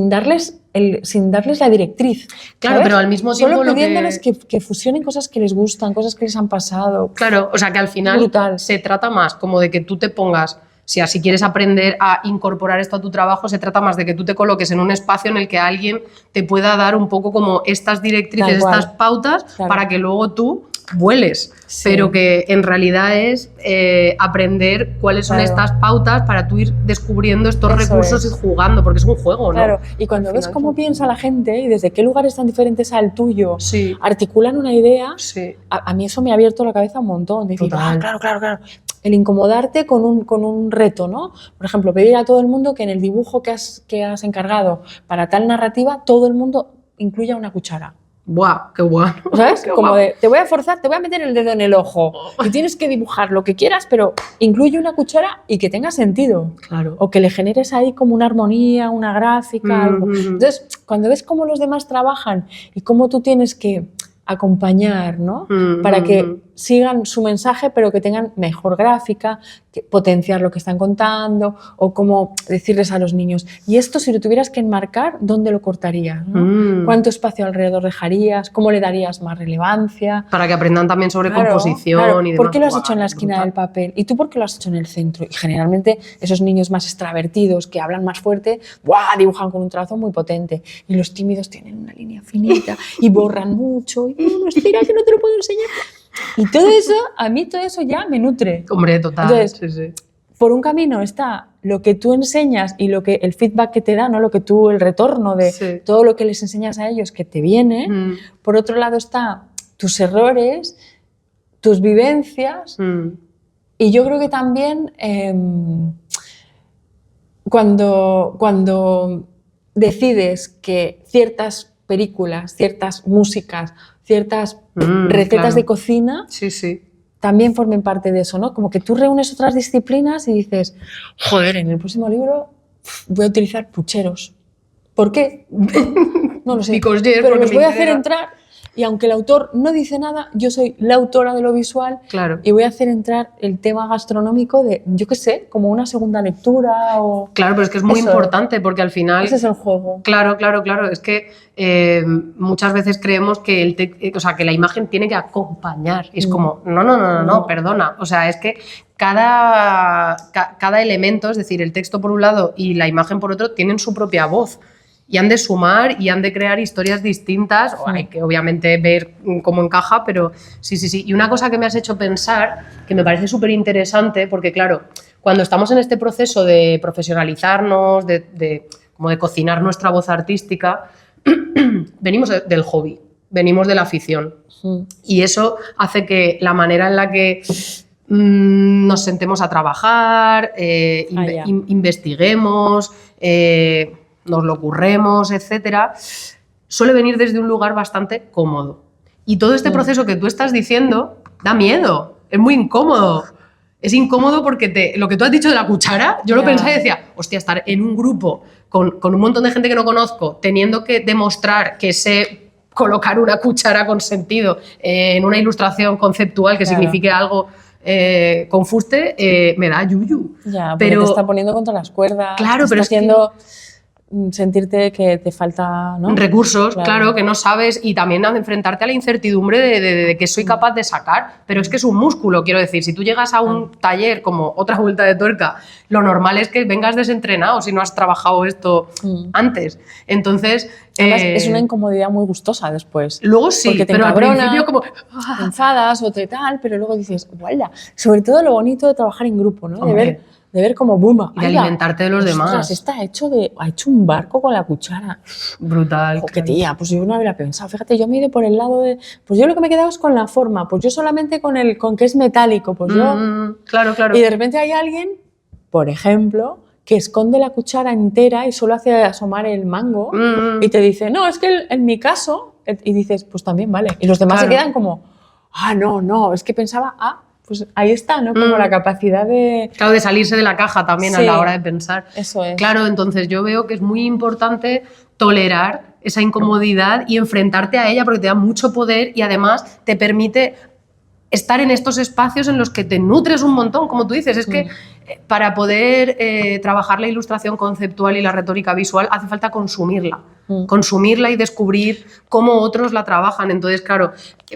Speaker 2: darles la directriz.
Speaker 3: Claro,
Speaker 2: ¿sabes?
Speaker 3: pero al mismo tiempo
Speaker 2: solo pidiéndoles que fusionen cosas que les gustan, cosas que les han pasado.
Speaker 3: Claro, o sea que al final
Speaker 2: Brutal.
Speaker 3: se trata más como de que tú te pongas, si quieres aprender a incorporar esto a tu trabajo, se trata más de que tú te coloques en un espacio en el que alguien te pueda dar un poco como estas directrices, estas pautas,
Speaker 2: claro,
Speaker 3: para que luego tú vueles.
Speaker 2: Sí.
Speaker 3: Pero que en realidad es aprender cuáles son estas pautas para tú ir descubriendo estos recursos y jugando, porque es un juego, ¿no?
Speaker 2: Claro, y cuando ves cómo piensa la gente y desde qué lugares tan diferentes al tuyo articulan una idea, a mí eso me ha abierto la cabeza un montón. De decir, claro. El incomodarte con un reto, ¿no? Por ejemplo, pedir a todo el mundo que en el dibujo que has encargado para tal narrativa, todo el mundo incluya una cuchara.
Speaker 3: ¡Buah, qué guay!
Speaker 2: ¿Sabes? Como de, te voy a forzar, te voy a meter el dedo en el ojo y tienes que dibujar lo que quieras, pero incluye una cuchara y que tenga sentido.
Speaker 3: Claro.
Speaker 2: O que le generes ahí como una armonía, una gráfica, algo. Entonces, cuando ves cómo los demás trabajan y cómo tú tienes que acompañar, ¿no? Para que sigan su mensaje, pero que tengan mejor gráfica, que potenciar lo que están contando, o como decirles a los niños, y esto si lo tuvieras que enmarcar, ¿dónde lo cortarías? ¿No? ¿Cuánto espacio alrededor dejarías? ¿Cómo le darías más relevancia?
Speaker 3: Para que aprendan también sobre composición y demás.
Speaker 2: ¿Por qué lo has hecho en la esquina del papel? ¿Y tú por qué lo has hecho en el centro? Y generalmente esos niños más extravertidos, que hablan más fuerte, ¡buah!, dibujan con un trazo muy potente. Y los tímidos tienen una línea finita y borran mucho. Y no, espera, que no te lo puedo enseñar. Y todo eso, a mí todo eso ya me nutre.
Speaker 3: Hombre, total.
Speaker 2: Entonces, sí. Por un camino está lo que tú enseñas y lo que el feedback que te da, ¿no? El retorno de todo lo que les enseñas a ellos que te viene. Por otro lado está tus errores, tus vivencias. Y yo creo que también cuando decides que ciertas películas, ciertas músicas, ciertas recetas de cocina también formen parte de eso, ¿no? Como que tú reúnes otras disciplinas y dices, joder, en el próximo libro voy a utilizar pucheros. ¿Por qué? No lo sé, pero los voy a hacer entrar. Y aunque el autor no dice nada, yo soy la autora de lo visual y voy a hacer entrar el tema gastronómico de, yo qué sé, como una segunda lectura o...
Speaker 3: Claro, pero es que es muy importante porque al final...
Speaker 2: Ese es el juego.
Speaker 3: Claro. Es que muchas veces creemos que, que la imagen tiene que acompañar. Y es como, no, perdona. O sea, es que cada elemento, es decir, el texto por un lado y la imagen por otro, tienen su propia voz. Y han de sumar y han de crear historias distintas. Hay que obviamente ver cómo encaja, pero sí. Y una cosa que me has hecho pensar, que me parece súper interesante, porque claro, cuando estamos en este proceso de profesionalizarnos, como de cocinar nuestra voz artística, venimos del hobby, venimos de la afición. Y eso hace que la manera en la que nos sentemos a trabajar, investiguemos, nos lo curremos, etcétera, suele venir desde un lugar bastante cómodo. Y todo este proceso que tú estás diciendo da miedo, es muy incómodo. Es incómodo porque lo que tú has dicho de la cuchara, yo lo pensaba y decía, hostia, estar en un grupo con un montón de gente que no conozco, teniendo que demostrar que sé colocar una cuchara con sentido en una ilustración conceptual que signifique algo con fuste, me da yuyu.
Speaker 2: Ya, pero te está poniendo contra las cuerdas.
Speaker 3: Claro, pero
Speaker 2: está haciendo sentirte que te falta, ¿no?
Speaker 3: Recursos, claro, que no sabes, y también enfrentarte a la incertidumbre de que soy capaz de sacar, pero es que es un músculo, quiero decir, si tú llegas a un taller como otra vuelta de tuerca, lo normal es que vengas desentrenado si no has trabajado esto antes. Entonces...
Speaker 2: Además, es una incomodidad muy gustosa después.
Speaker 3: Luego sí,
Speaker 2: porque te
Speaker 3: pero al principio como...
Speaker 2: te enfadas o te tal, pero luego dices, ¡guala! Sobre todo lo bonito de trabajar en grupo, ¿no? De ver como boom.
Speaker 3: Y de alimentarte de los demás.
Speaker 2: Ha hecho un barco con la cuchara.
Speaker 3: Brutal.
Speaker 2: Qué tía, pues yo no habría pensado. Fíjate, yo me he ido por el lado de... Pues yo lo que me he quedado es con la forma. Pues yo solamente con que es metálico. Pues yo...
Speaker 3: Claro.
Speaker 2: Y de repente hay alguien, por ejemplo, que esconde la cuchara entera y solo hace asomar el mango y te dice, no, es que en mi caso... Y dices, pues también vale. Y los demás se quedan como, no, es que pensaba, pues ahí está, ¿no? Como la capacidad de...
Speaker 3: Claro, de salirse de la caja también a la hora de pensar.
Speaker 2: Eso es.
Speaker 3: Claro, entonces yo veo que es muy importante tolerar esa incomodidad y enfrentarte a ella porque te da mucho poder y además te permite estar en estos espacios en los que te nutres un montón, como tú dices. Es que para poder trabajar la ilustración conceptual y la retórica visual hace falta consumirla. Consumirla y descubrir cómo otros la trabajan. Entonces, claro,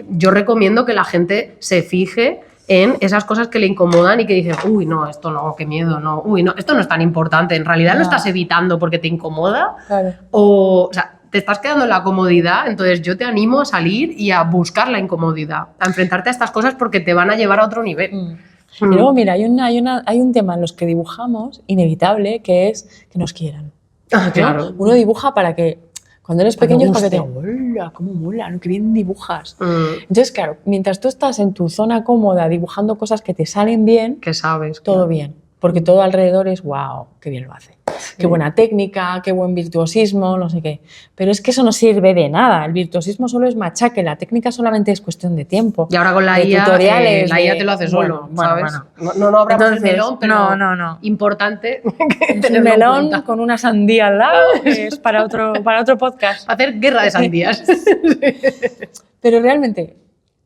Speaker 3: yo recomiendo que la gente se fije en esas cosas que le incomodan y que dicen, uy, no, esto no, qué miedo, no, uy, no, esto no es tan importante. En realidad lo estás evitando porque te incomoda.
Speaker 2: Claro.
Speaker 3: O sea, te estás quedando en la comodidad, entonces yo te animo a salir y a buscar la incomodidad, a enfrentarte a estas cosas porque te van a llevar a otro nivel.
Speaker 2: Y luego, mira, hay un tema en los que dibujamos, inevitable, que es que nos quieran.
Speaker 3: Claro.
Speaker 2: Uno dibuja para que, cuando eres pequeño, es para que te digan, ¡hola, cómo mola, qué bien dibujas! Entonces, claro, mientras tú estás en tu zona cómoda dibujando cosas que te salen bien,
Speaker 3: ¿qué sabes?
Speaker 2: Todo bien. Porque todo alrededor es, wow, qué bien lo hace. Qué buena técnica, qué buen virtuosismo, no sé qué. Pero es que eso no sirve de nada. El virtuosismo solo es machaque, la técnica solamente es cuestión de tiempo.
Speaker 3: Y ahora con la IA,
Speaker 2: tutoriales,
Speaker 3: la IA te lo hace solo, ¿sabes?
Speaker 2: Bueno.
Speaker 3: No abramos el melón, pero
Speaker 2: no.
Speaker 3: Importante.
Speaker 2: Es un melón con una sandía al lado, que es para otro podcast.
Speaker 3: Hacer guerra de sandías.
Speaker 2: Pero realmente,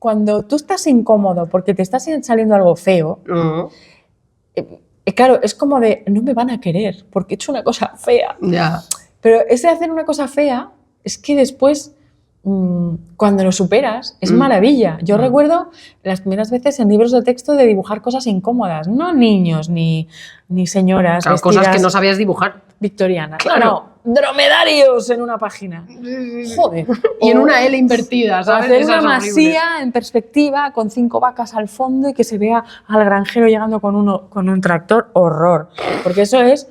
Speaker 2: cuando tú estás incómodo porque te está saliendo algo feo, claro, es como de, no me van a querer porque he hecho una cosa fea.
Speaker 3: Ya.
Speaker 2: Pero ese hacer una cosa fea es que después, cuando lo superas, es maravilla. Yo recuerdo las primeras veces en libros de texto de dibujar cosas incómodas, no niños ni señoras
Speaker 3: Claro,
Speaker 2: vestidas
Speaker 3: cosas que no sabías dibujar.
Speaker 2: victorianas.
Speaker 3: Claro.
Speaker 2: No, dromedarios en una página. Joder.
Speaker 3: Y en una L invertida, ¿sabes?
Speaker 2: Hacer
Speaker 3: Esa
Speaker 2: una
Speaker 3: es horrible.
Speaker 2: masía en perspectiva con 5 vacas al fondo y que se vea al granjero llegando con un tractor. Horror. Porque eso es,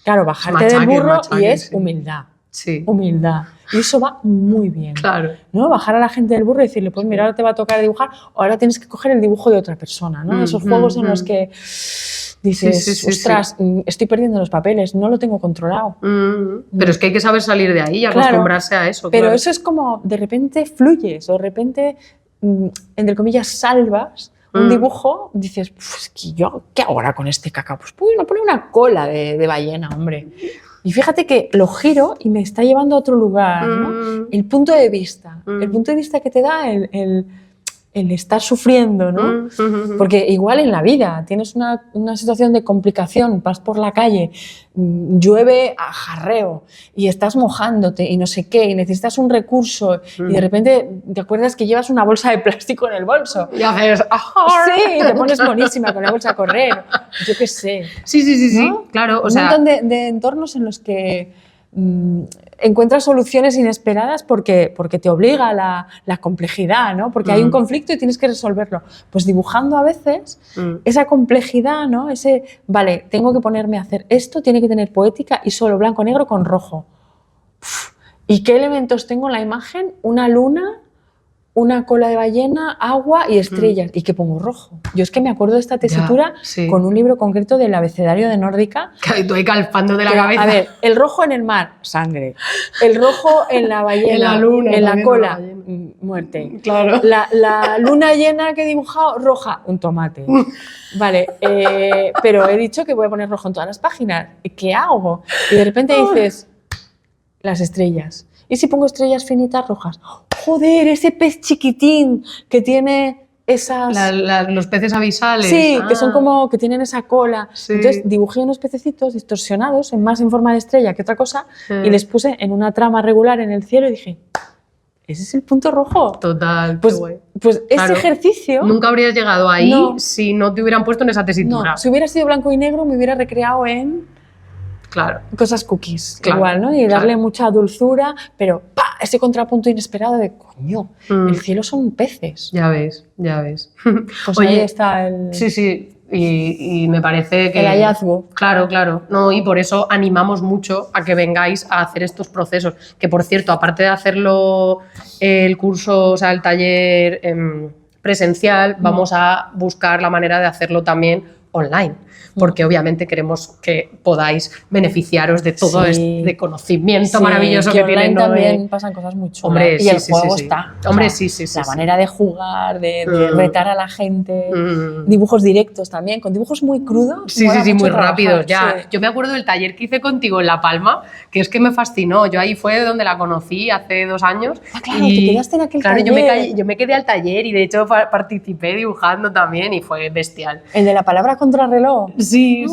Speaker 2: claro, bajarte del burro y es
Speaker 3: sí.
Speaker 2: humildad.
Speaker 3: Sí.
Speaker 2: Humildad. Y eso va muy bien.
Speaker 3: Claro.
Speaker 2: ¿No? Bajar a la gente del burro y decirle, pues mira, ahora te va a tocar dibujar o ahora tienes que coger el dibujo de otra persona, ¿no? Esos juegos en los que dices, ostras, estoy perdiendo los papeles, no lo tengo controlado.
Speaker 3: Pero es que hay que saber salir de ahí y acostumbrarse a eso.
Speaker 2: Pero
Speaker 3: claro.
Speaker 2: eso es como, de repente fluyes o de repente, entre comillas, salvas un dibujo, dices, pues, ¿qué hago ahora con este cacao? Pues no pone una cola de ballena, hombre. Y fíjate que lo giro y me está llevando a otro lugar, ¿no? El punto de vista. El punto de vista que te da el estar sufriendo, ¿no? Porque igual en la vida tienes una situación de complicación, vas por la calle, llueve a jarreo y estás mojándote y no sé qué, y necesitas un recurso y de repente te acuerdas que llevas una bolsa de plástico en el bolso.
Speaker 3: Y haces...
Speaker 2: Sí, te pones buenísima con la bolsa a correr. Yo qué sé.
Speaker 3: Sí,
Speaker 2: ¿no?
Speaker 3: claro.
Speaker 2: Un montón de entornos en los que encuentras soluciones inesperadas porque te obliga la complejidad, ¿no? Porque hay un conflicto y tienes que resolverlo. Pues dibujando a veces esa complejidad, ¿no? Vale, tengo que ponerme a hacer esto, tiene que tener poética y solo blanco, negro con rojo. ¿Y qué elementos tengo en la imagen? Una luna, una cola de ballena, agua y estrellas. ¿Y qué pongo? Rojo. Yo es que me acuerdo de esta tesitura con un libro concreto del abecedario de Nórdica.
Speaker 3: Que tú ahí calpando de la cabeza.
Speaker 2: A ver, el rojo en el mar, sangre. El rojo en la ballena,
Speaker 3: en la luna,
Speaker 2: en la cola, muerte.
Speaker 3: Claro.
Speaker 2: La luna llena que he dibujado, roja, un tomate. Vale, pero he dicho que voy a poner rojo en todas las páginas. ¿Qué hago? Y de repente dices, las estrellas. ¿Y si pongo estrellas finitas rojas? Joder, ese pez chiquitín que tiene esas...
Speaker 3: los peces avisales.
Speaker 2: Sí, que son como que tienen esa cola.
Speaker 3: Sí.
Speaker 2: Entonces dibujé unos pececitos distorsionados, más en forma de estrella que otra cosa, y les puse en una trama regular en el cielo y dije, ¿ese es el punto rojo?
Speaker 3: Total,
Speaker 2: Pues,
Speaker 3: qué guay.
Speaker 2: pues ese ejercicio...
Speaker 3: Nunca habrías llegado ahí si no te hubieran puesto en esa tesitura.
Speaker 2: No, si hubiera sido blanco y negro me hubiera recreado en...
Speaker 3: Claro.
Speaker 2: Cosas cookies,
Speaker 3: Claro,
Speaker 2: igual, ¿no? Y darle mucha dulzura, pero ¡pa! Ese contrapunto inesperado de, coño, el cielo son peces.
Speaker 3: Ya ves, ya ves.
Speaker 2: Pues
Speaker 3: Oye,
Speaker 2: ahí está el...
Speaker 3: Sí, y me parece que...
Speaker 2: El hallazgo.
Speaker 3: Claro. No, y por eso animamos mucho a que vengáis a hacer estos procesos. Que, por cierto, aparte de hacerlo el curso, o sea, el taller presencial, vamos a buscar la manera de hacerlo también online. Porque obviamente queremos que podáis beneficiaros de todo este conocimiento maravilloso que tienen.
Speaker 2: También pasan cosas muy chulas.
Speaker 3: Hombre,
Speaker 2: y el juego está.
Speaker 3: Hombre,
Speaker 2: La manera de jugar, de retar a la gente, dibujos directos también, con dibujos muy crudos.
Speaker 3: Sí, muy rápidos. Ya. Sí. Yo me acuerdo del taller que hice contigo en La Palma, que es que me fascinó. Yo ahí fue donde la conocí hace 2 años.
Speaker 2: Ah, claro, te quedaste en aquel taller.
Speaker 3: Claro, yo me quedé al taller y de hecho participé dibujando también y fue bestial.
Speaker 2: ¿El de la palabra contrarreloj?
Speaker 3: Sí.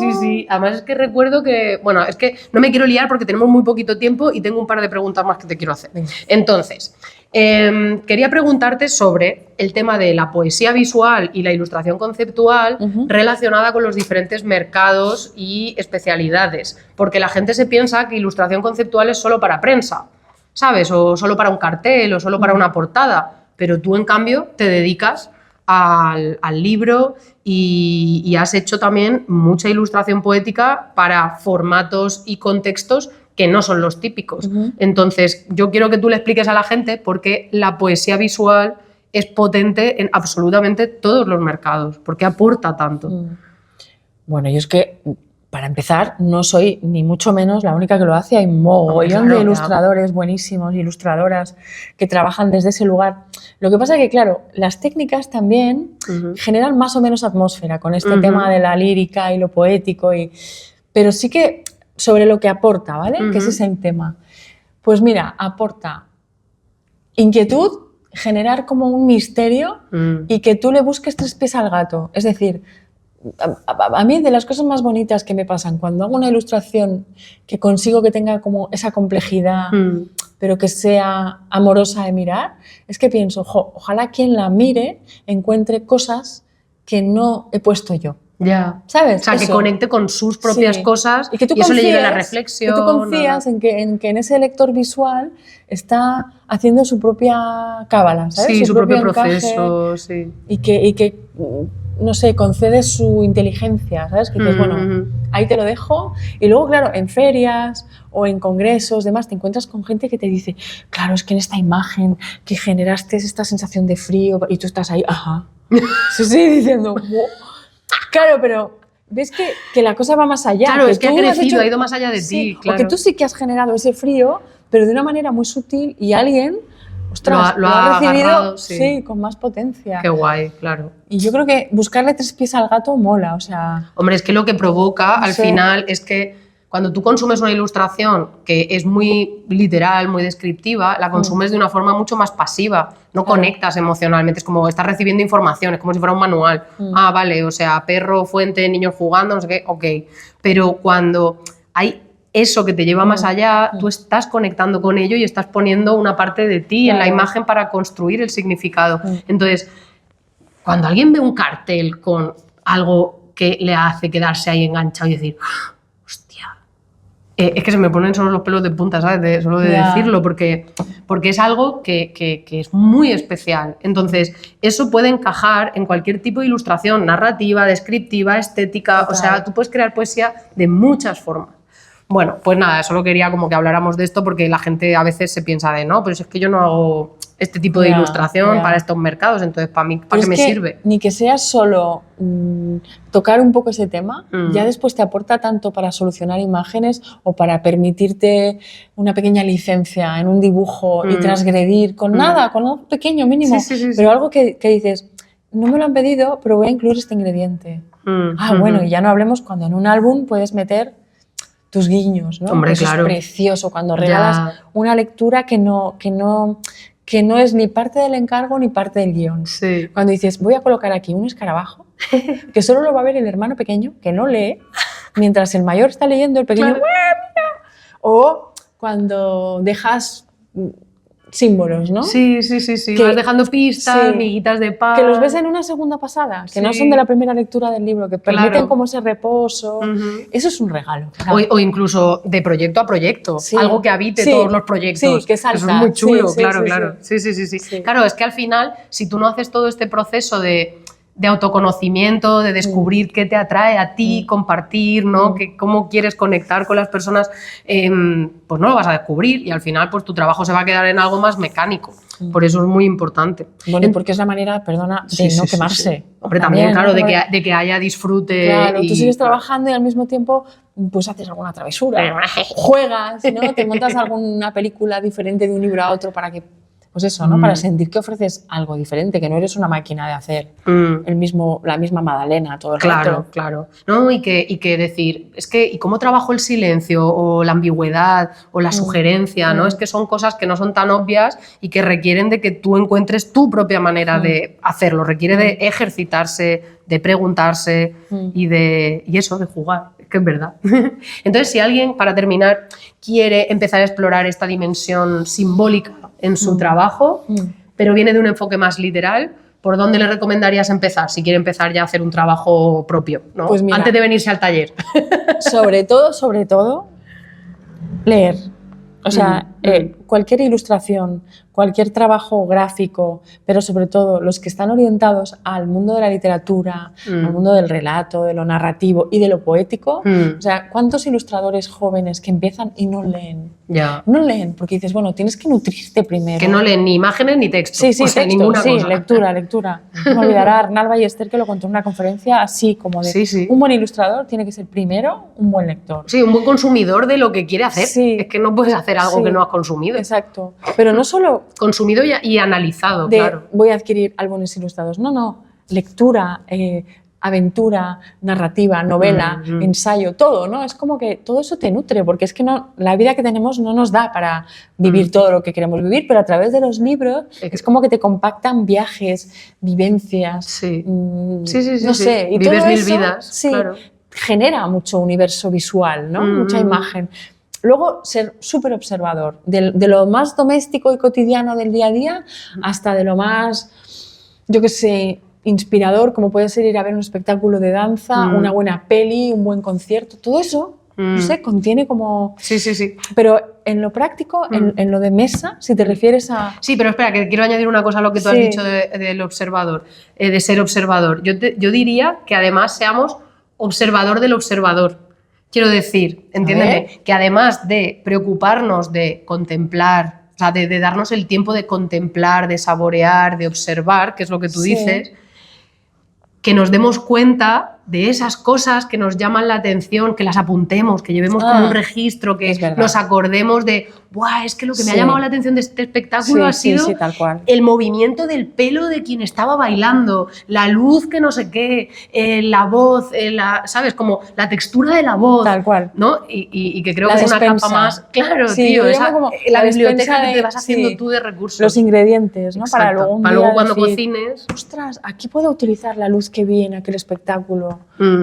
Speaker 3: Además es que recuerdo que, bueno, es que no me quiero liar porque tenemos muy poquito tiempo y tengo un par de preguntas más que te quiero hacer. Entonces, quería preguntarte sobre el tema de la poesía visual y la ilustración conceptual relacionada con los diferentes mercados y especialidades, porque la gente se piensa que ilustración conceptual es solo para prensa, ¿sabes? O solo para un cartel o solo para una portada, pero tú en cambio te dedicas al libro y has hecho también mucha ilustración poética para formatos y contextos que no son los típicos. Entonces, yo quiero que tú le expliques a la gente por qué la poesía visual es potente en absolutamente todos los mercados, por qué aporta tanto.
Speaker 2: Bueno, yo es que, para empezar, no soy ni mucho menos la única que lo hace. Hay mogollón de ilustradores buenísimos, ilustradoras que trabajan desde ese lugar. Lo que pasa es que, claro, las técnicas también generan más o menos atmósfera con este tema de la lírica y lo poético. Pero sí que sobre lo que aporta, ¿vale? Que ese es el tema. Pues mira, aporta inquietud generar como un misterio y que tú le busques 3 pies al gato. Es decir, a mí de las cosas más bonitas que me pasan cuando hago una ilustración que consigo que tenga como esa complejidad, pero que sea amorosa de mirar, es que pienso, ojalá quien la mire encuentre cosas que no he puesto yo.
Speaker 3: Ya.
Speaker 2: ¿Sabes?
Speaker 3: O sea, que conecte con sus propias cosas y eso le lleve a la reflexión.
Speaker 2: Que tú confías en que en ese lector visual está haciendo su propia cábala, ¿sabes?
Speaker 3: Sí, su propio
Speaker 2: encaje,
Speaker 3: proceso, sí.
Speaker 2: Y que, no sé, concede su inteligencia, ¿sabes? Que dices, bueno, ahí te lo dejo. Y luego, claro, en ferias o en congresos, demás, te encuentras con gente que te dice, claro, es que en esta imagen que generaste esta sensación de frío y tú estás ahí, ajá. Sí, diciendo, wow. Claro, pero ves que la cosa va más allá.
Speaker 3: Claro, es que ha crecido, ha ido más allá de ti. Claro.
Speaker 2: Porque tú sí que has generado ese frío, pero de una manera muy sutil y alguien, ostras,
Speaker 3: lo ha
Speaker 2: recibido
Speaker 3: agarrado, sí,
Speaker 2: con más potencia.
Speaker 3: Qué guay, claro.
Speaker 2: Y yo creo que buscarle 3 pies al gato mola, o sea...
Speaker 3: Hombre, es que lo que provoca al final es que cuando tú consumes una ilustración que es muy literal, muy descriptiva, la consumes de una forma mucho más pasiva, no conectas emocionalmente, es como estás recibiendo información, es como si fuera un manual. Ah, vale, o sea, perro, fuente, niños jugando, no sé qué, ok. Pero cuando hay eso que te lleva más allá, tú estás conectando con ello y estás poniendo una parte de ti en la imagen para construir el significado. Entonces, cuando alguien ve un cartel con algo que le hace quedarse ahí enganchado y decir, hostia, es que se me ponen solo los pelos de punta, ¿sabes? Solo de decirlo, porque es algo que es muy especial. Entonces, eso puede encajar en cualquier tipo de ilustración, narrativa, descriptiva, estética. Total. O sea, tú puedes crear poesía de muchas formas. Bueno, pues nada, solo quería como que habláramos de esto porque la gente a veces se piensa de, no, pero si es que yo no hago este tipo de ilustración para estos mercados, entonces para mí, ¿para qué me sirve?
Speaker 2: Ni que sea solo tocar un poco ese tema, ya después te aporta tanto para solucionar imágenes o para permitirte una pequeña licencia en un dibujo y transgredir con nada, con algo pequeño, mínimo, pero algo que dices, no me lo han pedido, pero voy a incluir este ingrediente. Bueno, y ya no hablemos cuando en un álbum puedes meter tus guiños, ¿no?
Speaker 3: Hombre,
Speaker 2: eso
Speaker 3: claro.
Speaker 2: Es precioso cuando regalas una lectura que no es ni parte del encargo ni parte del guión.
Speaker 3: Sí.
Speaker 2: Cuando dices, voy a colocar aquí un escarabajo, que solo lo va a ver el hermano pequeño, que no lee, mientras el mayor está leyendo, el pequeño, mira. O cuando dejas símbolos, ¿no?
Speaker 3: Sí. Que vas dejando pistas, miguitas de pan.
Speaker 2: Que los ves en una segunda pasada, que no son de la primera lectura del libro, que permiten como ese reposo. Eso es un regalo.
Speaker 3: O incluso de proyecto a proyecto, algo que habite todos los proyectos.
Speaker 2: Sí, que salta.
Speaker 3: Eso es muy chulo, claro. Sí. Claro, es que al final, si tú no haces todo este proceso de autoconocimiento, de descubrir qué te atrae a ti, compartir, ¿no? Cómo quieres conectar con las personas, pues no lo vas a descubrir y al final pues tu trabajo se va a quedar en algo más mecánico. Por eso es muy importante.
Speaker 2: Bueno, porque es la manera, perdona, de no quemarse.
Speaker 3: Sí. Hombre, también, claro, ¿no? de que haya disfrute.
Speaker 2: Claro, tú sigues trabajando y al mismo tiempo pues haces alguna travesura, juegas, ¿no? Te montas alguna película diferente de un libro a otro para que... Pues eso, ¿no? Para sentir que ofreces algo diferente, que no eres una máquina de hacer la misma magdalena todo el rato.
Speaker 3: Claro. No, y que decir, es que, ¿y cómo trabajo el silencio o la ambigüedad o la sugerencia? ¿No? Es que son cosas que no son tan obvias y que requieren de que tú encuentres tu propia manera de hacerlo. Requiere de ejercitarse, de preguntarse y eso, de jugar. Es que es verdad. Entonces, si alguien, para terminar, quiere empezar a explorar esta dimensión simbólica en su trabajo, pero viene de un enfoque más literal, ¿por dónde le recomendarías empezar? Si quiere empezar ya a hacer un trabajo propio, ¿no?
Speaker 2: Pues mira,
Speaker 3: antes de venirse al taller.
Speaker 2: Sobre todo, leer. O sea, cualquier ilustración, cualquier trabajo gráfico, pero sobre todo los que están orientados al mundo de la literatura, al mundo del relato, de lo narrativo y de lo poético. O sea, ¿cuántos ilustradores jóvenes que empiezan y no leen? No leen, porque dices, bueno, tienes que nutrirte primero.
Speaker 3: Que no leen ni imágenes ni texto.
Speaker 2: Sí,
Speaker 3: o sea,
Speaker 2: texto,
Speaker 3: ninguna cosa.
Speaker 2: lectura. No me olvidará Arnal Ballester que lo contó en una conferencia así como de un buen ilustrador tiene que ser primero un buen lector.
Speaker 3: Sí, un buen consumidor de lo que quiere hacer.
Speaker 2: Sí.
Speaker 3: Es que no puedes hacer algo que no has consumido.
Speaker 2: Exacto. Pero no solo...
Speaker 3: Consumido y analizado, claro.
Speaker 2: Voy a adquirir álbumes ilustrados. No. Lectura, aventura, narrativa, novela, ensayo, todo, ¿no? Es como que todo eso te nutre, porque es que la vida que tenemos no nos da para vivir todo lo que queremos vivir, pero a través de los libros es como que te compactan viajes, vivencias,
Speaker 3: Sí.
Speaker 2: no
Speaker 3: Sí.
Speaker 2: sé. Y
Speaker 3: Vives
Speaker 2: todo
Speaker 3: mil
Speaker 2: eso,
Speaker 3: vidas,
Speaker 2: sí,
Speaker 3: claro.
Speaker 2: genera mucho universo visual, ¿no? Mucha imagen. Luego, ser súper observador, de lo más doméstico y cotidiano del día a día hasta de lo más, yo qué sé, inspirador, como puede ser ir a ver un espectáculo de danza, una buena peli, un buen concierto, todo eso, no sé, contiene como...
Speaker 3: Sí.
Speaker 2: Pero en lo práctico, en lo de mesa, si te refieres a...
Speaker 3: Sí, pero espera, que quiero añadir una cosa a lo que tú has dicho del observador, de ser observador. Yo diría que además seamos observador del observador. Quiero decir, entiéndeme, que además de preocuparnos de contemplar, o sea, de darnos el tiempo de contemplar, de saborear, de observar, que es lo que tú dices, que nos demos cuenta de esas cosas que nos llaman la atención, que las apuntemos, que llevemos como un registro, que nos acordemos de, ¡buah! Es que lo que me ha llamado la atención de este espectáculo ha sido
Speaker 2: tal cual.
Speaker 3: el movimiento del pelo de quien estaba bailando, la luz que no sé qué, la voz, ¿sabes? Como la textura de la voz.
Speaker 2: Tal cual.
Speaker 3: ¿no? Y que creo
Speaker 2: la
Speaker 3: que es
Speaker 2: despensa.
Speaker 3: una capa más. Claro,
Speaker 2: sí,
Speaker 3: tío,
Speaker 2: como
Speaker 3: la biblioteca que te vas haciendo tú de recursos.
Speaker 2: Los ingredientes, ¿no?
Speaker 3: Exacto. Para luego cuando cocines.
Speaker 2: Ostras, aquí puedo utilizar la luz que vi en aquel espectáculo,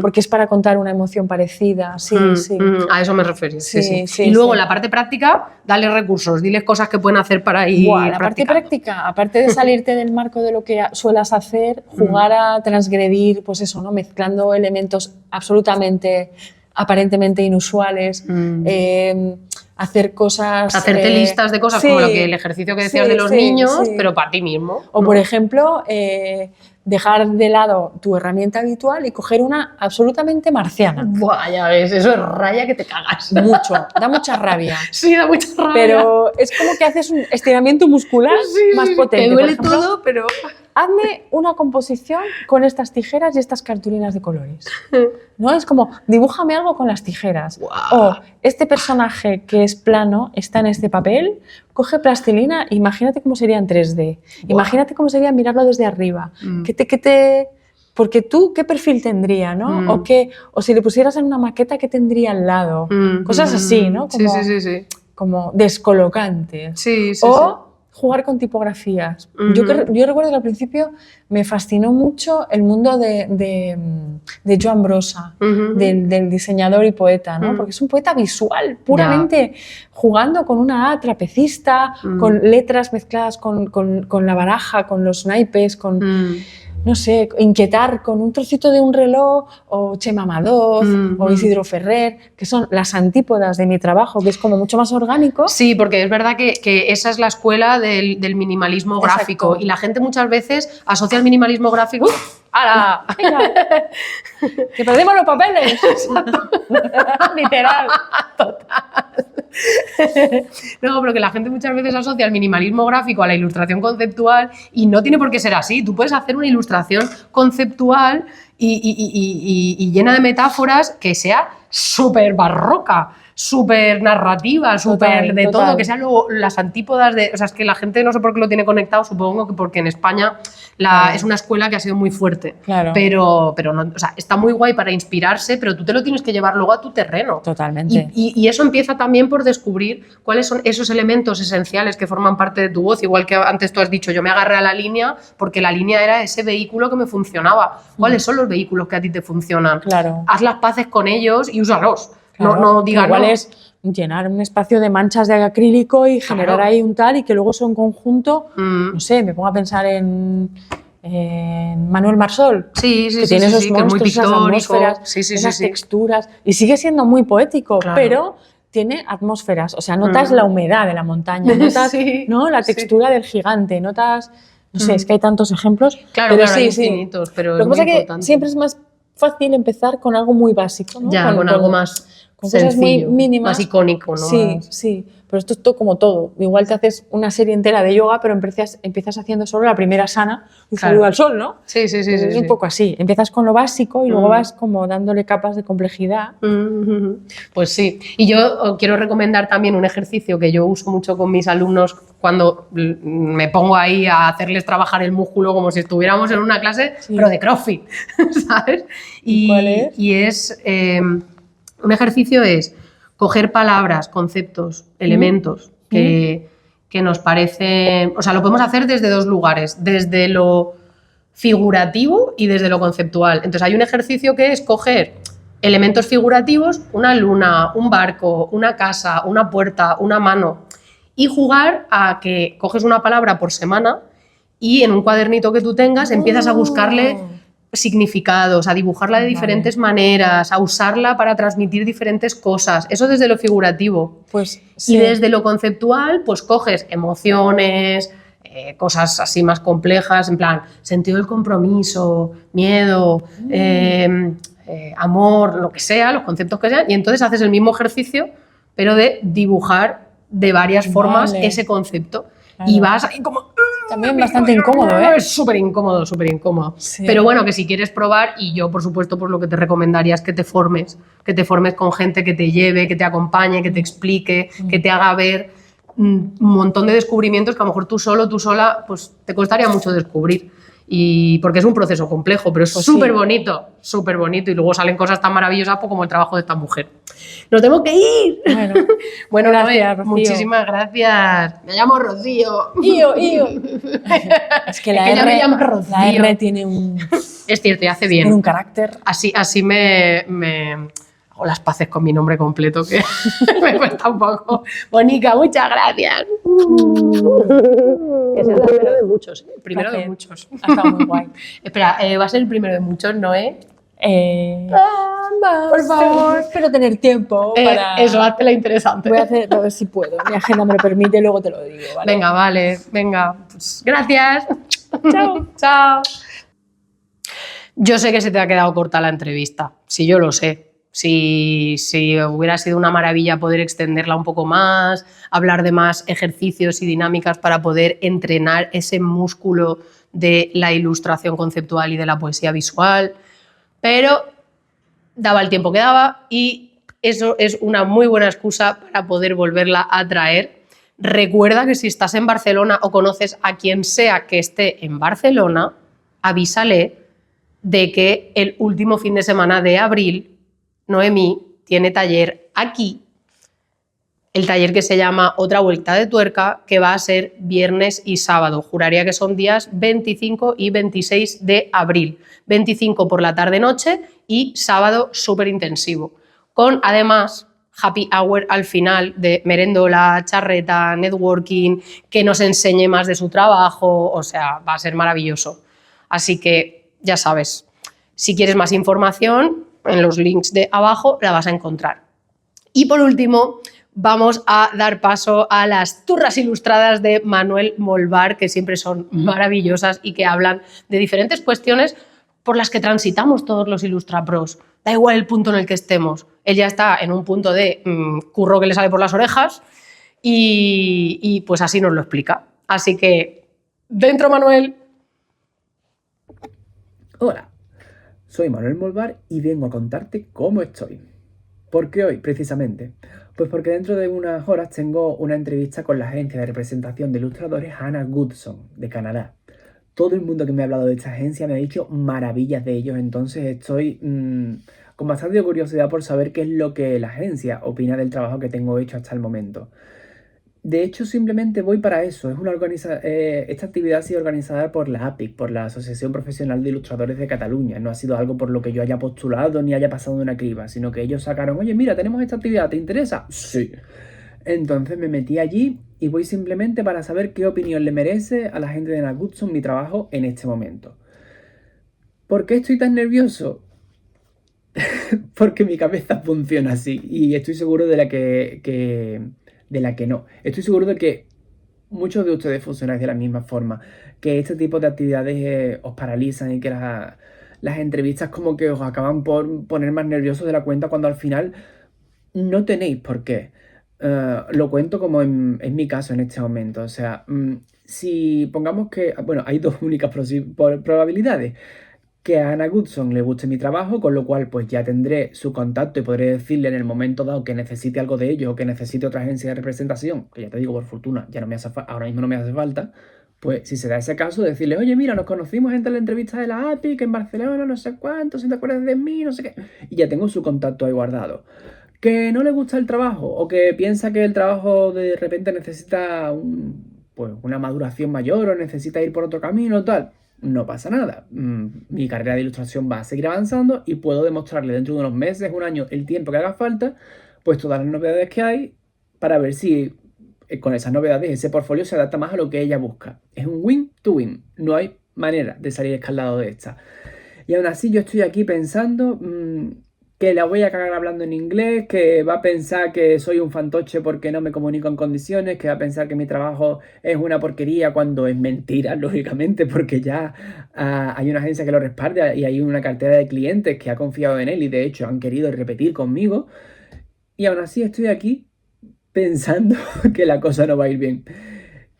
Speaker 2: porque es para contar una emoción parecida. Sí.
Speaker 3: A eso me refería. Sí. Y luego la parte práctica, dale recursos, diles cosas que pueden hacer para ir.
Speaker 2: La parte práctica, aparte de salirte del marco de lo que suelas hacer, jugar a transgredir, pues eso, ¿no? Mezclando elementos absolutamente, aparentemente inusuales. Hacer cosas...
Speaker 3: Hacerte listas de cosas como el ejercicio que decías de los niños, pero para ti mismo.
Speaker 2: O, por ejemplo, dejar de lado tu herramienta habitual y coger una absolutamente marciana.
Speaker 3: Buah, ya ves, eso es raya que te cagas.
Speaker 2: Mucho, da mucha rabia.
Speaker 3: Sí, da mucha rabia.
Speaker 2: Pero es como que haces un estiramiento muscular más potente.
Speaker 3: Te duele todo, pero...
Speaker 2: Hazme una composición con estas tijeras y estas cartulinas de colores. ¿No? Es como, dibújame algo con las tijeras.
Speaker 3: Wow.
Speaker 2: O este personaje que es plano está en este papel, coge plastilina, imagínate cómo sería en 3D. Wow. Imagínate cómo sería mirarlo desde arriba. Porque tú, ¿qué perfil tendría? ¿No? O si le pusieras en una maqueta, ¿qué tendría al lado? Cosas así, ¿no? Como, como descolocantes.
Speaker 3: Sí.
Speaker 2: Jugar con tipografías. Yo recuerdo que al principio me fascinó mucho el mundo de Joan Brossa, del diseñador y poeta, ¿no? Porque es un poeta visual, puramente jugando con una A trapecista, con letras mezcladas con la baraja, con los naipes, con... No sé, inquietar con un trocito de un reloj, o Chema Madoz, o Isidro Ferrer, que son las antípodas de mi trabajo, que es como mucho más orgánico.
Speaker 3: Sí, porque es verdad que esa es la escuela del minimalismo gráfico. Y la gente muchas veces asocia el minimalismo gráfico... ¡Hala!
Speaker 2: ¡Que perdimos los papeles! Literal.
Speaker 3: Total. No, pero que la gente muchas veces asocia el minimalismo gráfico a la ilustración conceptual y no tiene por qué ser así. Tú puedes hacer una ilustración conceptual y llena de metáforas que sea súper barroca, súper narrativa, súper de todo, que sean luego las antípodas de... O sea, es que la gente no sé por qué lo tiene conectado, supongo que porque en España es una escuela que ha sido muy fuerte.
Speaker 2: Claro.
Speaker 3: Pero no, o sea, está muy guay para inspirarse, pero tú te lo tienes que llevar luego a tu terreno.
Speaker 2: Totalmente.
Speaker 3: Y eso empieza también por descubrir cuáles son esos elementos esenciales que forman parte de tu voz, igual que antes tú has dicho, yo me agarré a la línea porque la línea era ese vehículo que me funcionaba. ¿Cuáles son los vehículos que a ti te funcionan?
Speaker 2: Claro.
Speaker 3: Haz las paces con ellos y úsalos.
Speaker 2: Claro,
Speaker 3: no digas
Speaker 2: igual
Speaker 3: no.
Speaker 2: es llenar un espacio de manchas de acrílico y generar ahí un tal y que luego eso en conjunto, no sé, me pongo a pensar en Manuel Marsol, que tiene esos monstruos, esas atmósferas, esas texturas, y sigue siendo muy poético, pero tiene atmósferas, o sea, notas la humedad de la montaña, notas ¿no? la textura del gigante, notas, no sé, es que hay tantos ejemplos,
Speaker 3: pero
Speaker 2: hay
Speaker 3: infinitos, pero
Speaker 2: lo que pasa
Speaker 3: es
Speaker 2: que siempre es más fácil empezar con algo muy básico, ¿no?
Speaker 3: Con algo más
Speaker 2: con
Speaker 3: sencillo,
Speaker 2: cosas muy mínimas,
Speaker 3: más icónico, ¿no?
Speaker 2: Sí. Pero esto es todo como todo. Igual te haces una serie entera de yoga, pero empiezas haciendo solo la primera asana, un saludo al sol, ¿no?
Speaker 3: Sí.
Speaker 2: Es un poco así. Empiezas con lo básico y luego vas como dándole capas de complejidad.
Speaker 3: Pues sí. Y yo quiero recomendar también un ejercicio que yo uso mucho con mis alumnos cuando me pongo ahí a hacerles trabajar el músculo como si estuviéramos en una clase, pero de CrossFit, ¿sabes?
Speaker 2: ¿Cuál es?
Speaker 3: Y es un ejercicio es coger palabras, conceptos, elementos que nos parecen... O sea, lo podemos hacer desde dos lugares, desde lo figurativo y desde lo conceptual. Entonces hay un ejercicio que es coger elementos figurativos, una luna, un barco, una casa, una puerta, una mano, y jugar a que coges una palabra por semana y en un cuadernito que tú tengas empiezas a buscarle significados, a dibujarla de diferentes maneras, a usarla para transmitir diferentes cosas. Eso desde lo figurativo.
Speaker 2: Pues sí.
Speaker 3: Y desde lo conceptual, pues coges emociones, cosas así más complejas, en plan sentido del compromiso, miedo, amor, lo que sea, los conceptos que sean, y entonces haces el mismo ejercicio, pero de dibujar de varias formas ese concepto. Claro. Y vas ahí como...
Speaker 2: También bastante incómodo, ¿eh?
Speaker 3: Es súper incómodo, súper incómodo. Sí. Pero bueno, que si quieres probar, y yo por supuesto pues lo que te recomendaría es que te formes con gente que te lleve, que te acompañe, que te explique, que te haga ver un montón de descubrimientos que a lo mejor tú solo, tú sola, pues te costaría mucho descubrir. Y porque es un proceso complejo, pero es súper bonito, y luego salen cosas tan maravillosas como el trabajo de esta mujer. ¡Nos tenemos que ir! Bueno, gracias, Rocío. Muchísimas gracias. Me llamo Rocío.
Speaker 2: ¡Ío! Es que la
Speaker 3: ella me llama Rocío.
Speaker 2: La R tiene un...
Speaker 3: Es cierto, y hace bien.
Speaker 2: Tiene un carácter.
Speaker 3: Así me hago las paces con mi nombre completo, que me cuesta un poco. Bonica, muchas gracias. Es el primero de muchos, ¿eh? El primero de muchos.
Speaker 2: Ha estado muy guay.
Speaker 3: Espera, va a ser el primero de muchos, ¿no,
Speaker 2: por favor, espero tener tiempo para...
Speaker 3: Eso, hazte la interesante.
Speaker 2: Voy a hacer, a ver si puedo. Mi agenda me lo permite y luego te lo digo, ¿vale?
Speaker 3: Venga. Pues, gracias.
Speaker 2: Chao.
Speaker 3: Chao. Yo sé que se te ha quedado corta la entrevista. Sí, yo lo sé. Si hubiera sido una maravilla poder extenderla un poco más, hablar de más ejercicios y dinámicas para poder entrenar ese músculo de la ilustración conceptual y de la poesía visual, pero daba el tiempo que daba y eso es una muy buena excusa para poder volverla a traer. Recuerda que si estás en Barcelona o conoces a quien sea que esté en Barcelona, avísale de que el último fin de semana de abril Noemí tiene taller aquí, el taller que se llama Otra Vuelta de Tuerca, que va a ser viernes y sábado. Juraría que son días 25 y 26 de abril. 25 por la tarde-noche y sábado súper intensivo. Con además happy hour al final de merendola, charreta, networking, que nos enseñe más de su trabajo. O sea, va a ser maravilloso. Así que ya sabes, si quieres más información, en los links de abajo la vas a encontrar. Y por último, vamos a dar paso a las turras ilustradas de Manuel Molvar, que siempre son maravillosas y que hablan de diferentes cuestiones por las que transitamos todos los ilustrapros. Da igual el punto en el que estemos. Él ya está en un punto de curro que le sale por las orejas y pues así nos lo explica. Así que, dentro Manuel.
Speaker 4: Hola. Soy Manuel Molvar y vengo a contarte cómo estoy. ¿Por qué hoy, precisamente? Pues porque dentro de unas horas tengo una entrevista con la agencia de representación de ilustradores Hannah Goodson, de Canadá. Todo el mundo que me ha hablado de esta agencia me ha dicho maravillas de ellos, entonces estoy con bastante curiosidad por saber qué es lo que la agencia opina del trabajo que tengo hecho hasta el momento. De hecho, simplemente voy para eso. Esta actividad ha sido organizada por la APIC, por la Asociación Profesional de Ilustradores de Cataluña. No ha sido algo por lo que yo haya postulado ni haya pasado una criba, sino que ellos sacaron, oye, mira, tenemos esta actividad, ¿te interesa? Sí. Entonces me metí allí y voy simplemente para saber qué opinión le merece a la gente de Hannah Goodson mi trabajo en este momento. ¿Por qué estoy tan nervioso? Porque mi cabeza funciona así y estoy seguro de la que no. Estoy seguro de que muchos de ustedes funcionáis de la misma forma, que este tipo de actividades os paralizan y que las entrevistas como que os acaban por poner más nerviosos de la cuenta cuando al final no tenéis por qué. Lo cuento como en mi caso en este momento. O sea, si pongamos que, bueno, hay dos únicas probabilidades. Que a Anna Goodson le guste mi trabajo, con lo cual pues ya tendré su contacto y podré decirle en el momento dado que necesite algo de ellos o que necesite otra agencia de representación, que ya te digo, por fortuna, ya no me hace ahora mismo no me hace falta, pues si se da ese caso, decirle, oye, mira, nos conocimos en la entrevista de la API, que en Barcelona, no sé cuánto, si te acuerdas de mí, no sé qué, y ya tengo su contacto ahí guardado. Que no le gusta el trabajo o que piensa que el trabajo de repente necesita pues, una maduración mayor o necesita ir por otro camino, tal. No pasa nada. Mi carrera de ilustración va a seguir avanzando y puedo demostrarle dentro de unos meses, un año, el tiempo que haga falta, pues todas las novedades que hay para ver si con esas novedades ese portfolio se adapta más a lo que ella busca. Es un win to win. No hay manera de salir escaldado de esta. Y aún así yo estoy aquí pensando que la voy a cagar hablando en inglés, que va a pensar que soy un fantoche porque no me comunico en condiciones, que va a pensar que mi trabajo es una porquería cuando es mentira, lógicamente, porque ya hay una agencia que lo respalda y hay una cartera de clientes que ha confiado en él y de hecho han querido repetir conmigo. Y aún así estoy aquí pensando que la cosa no va a ir bien.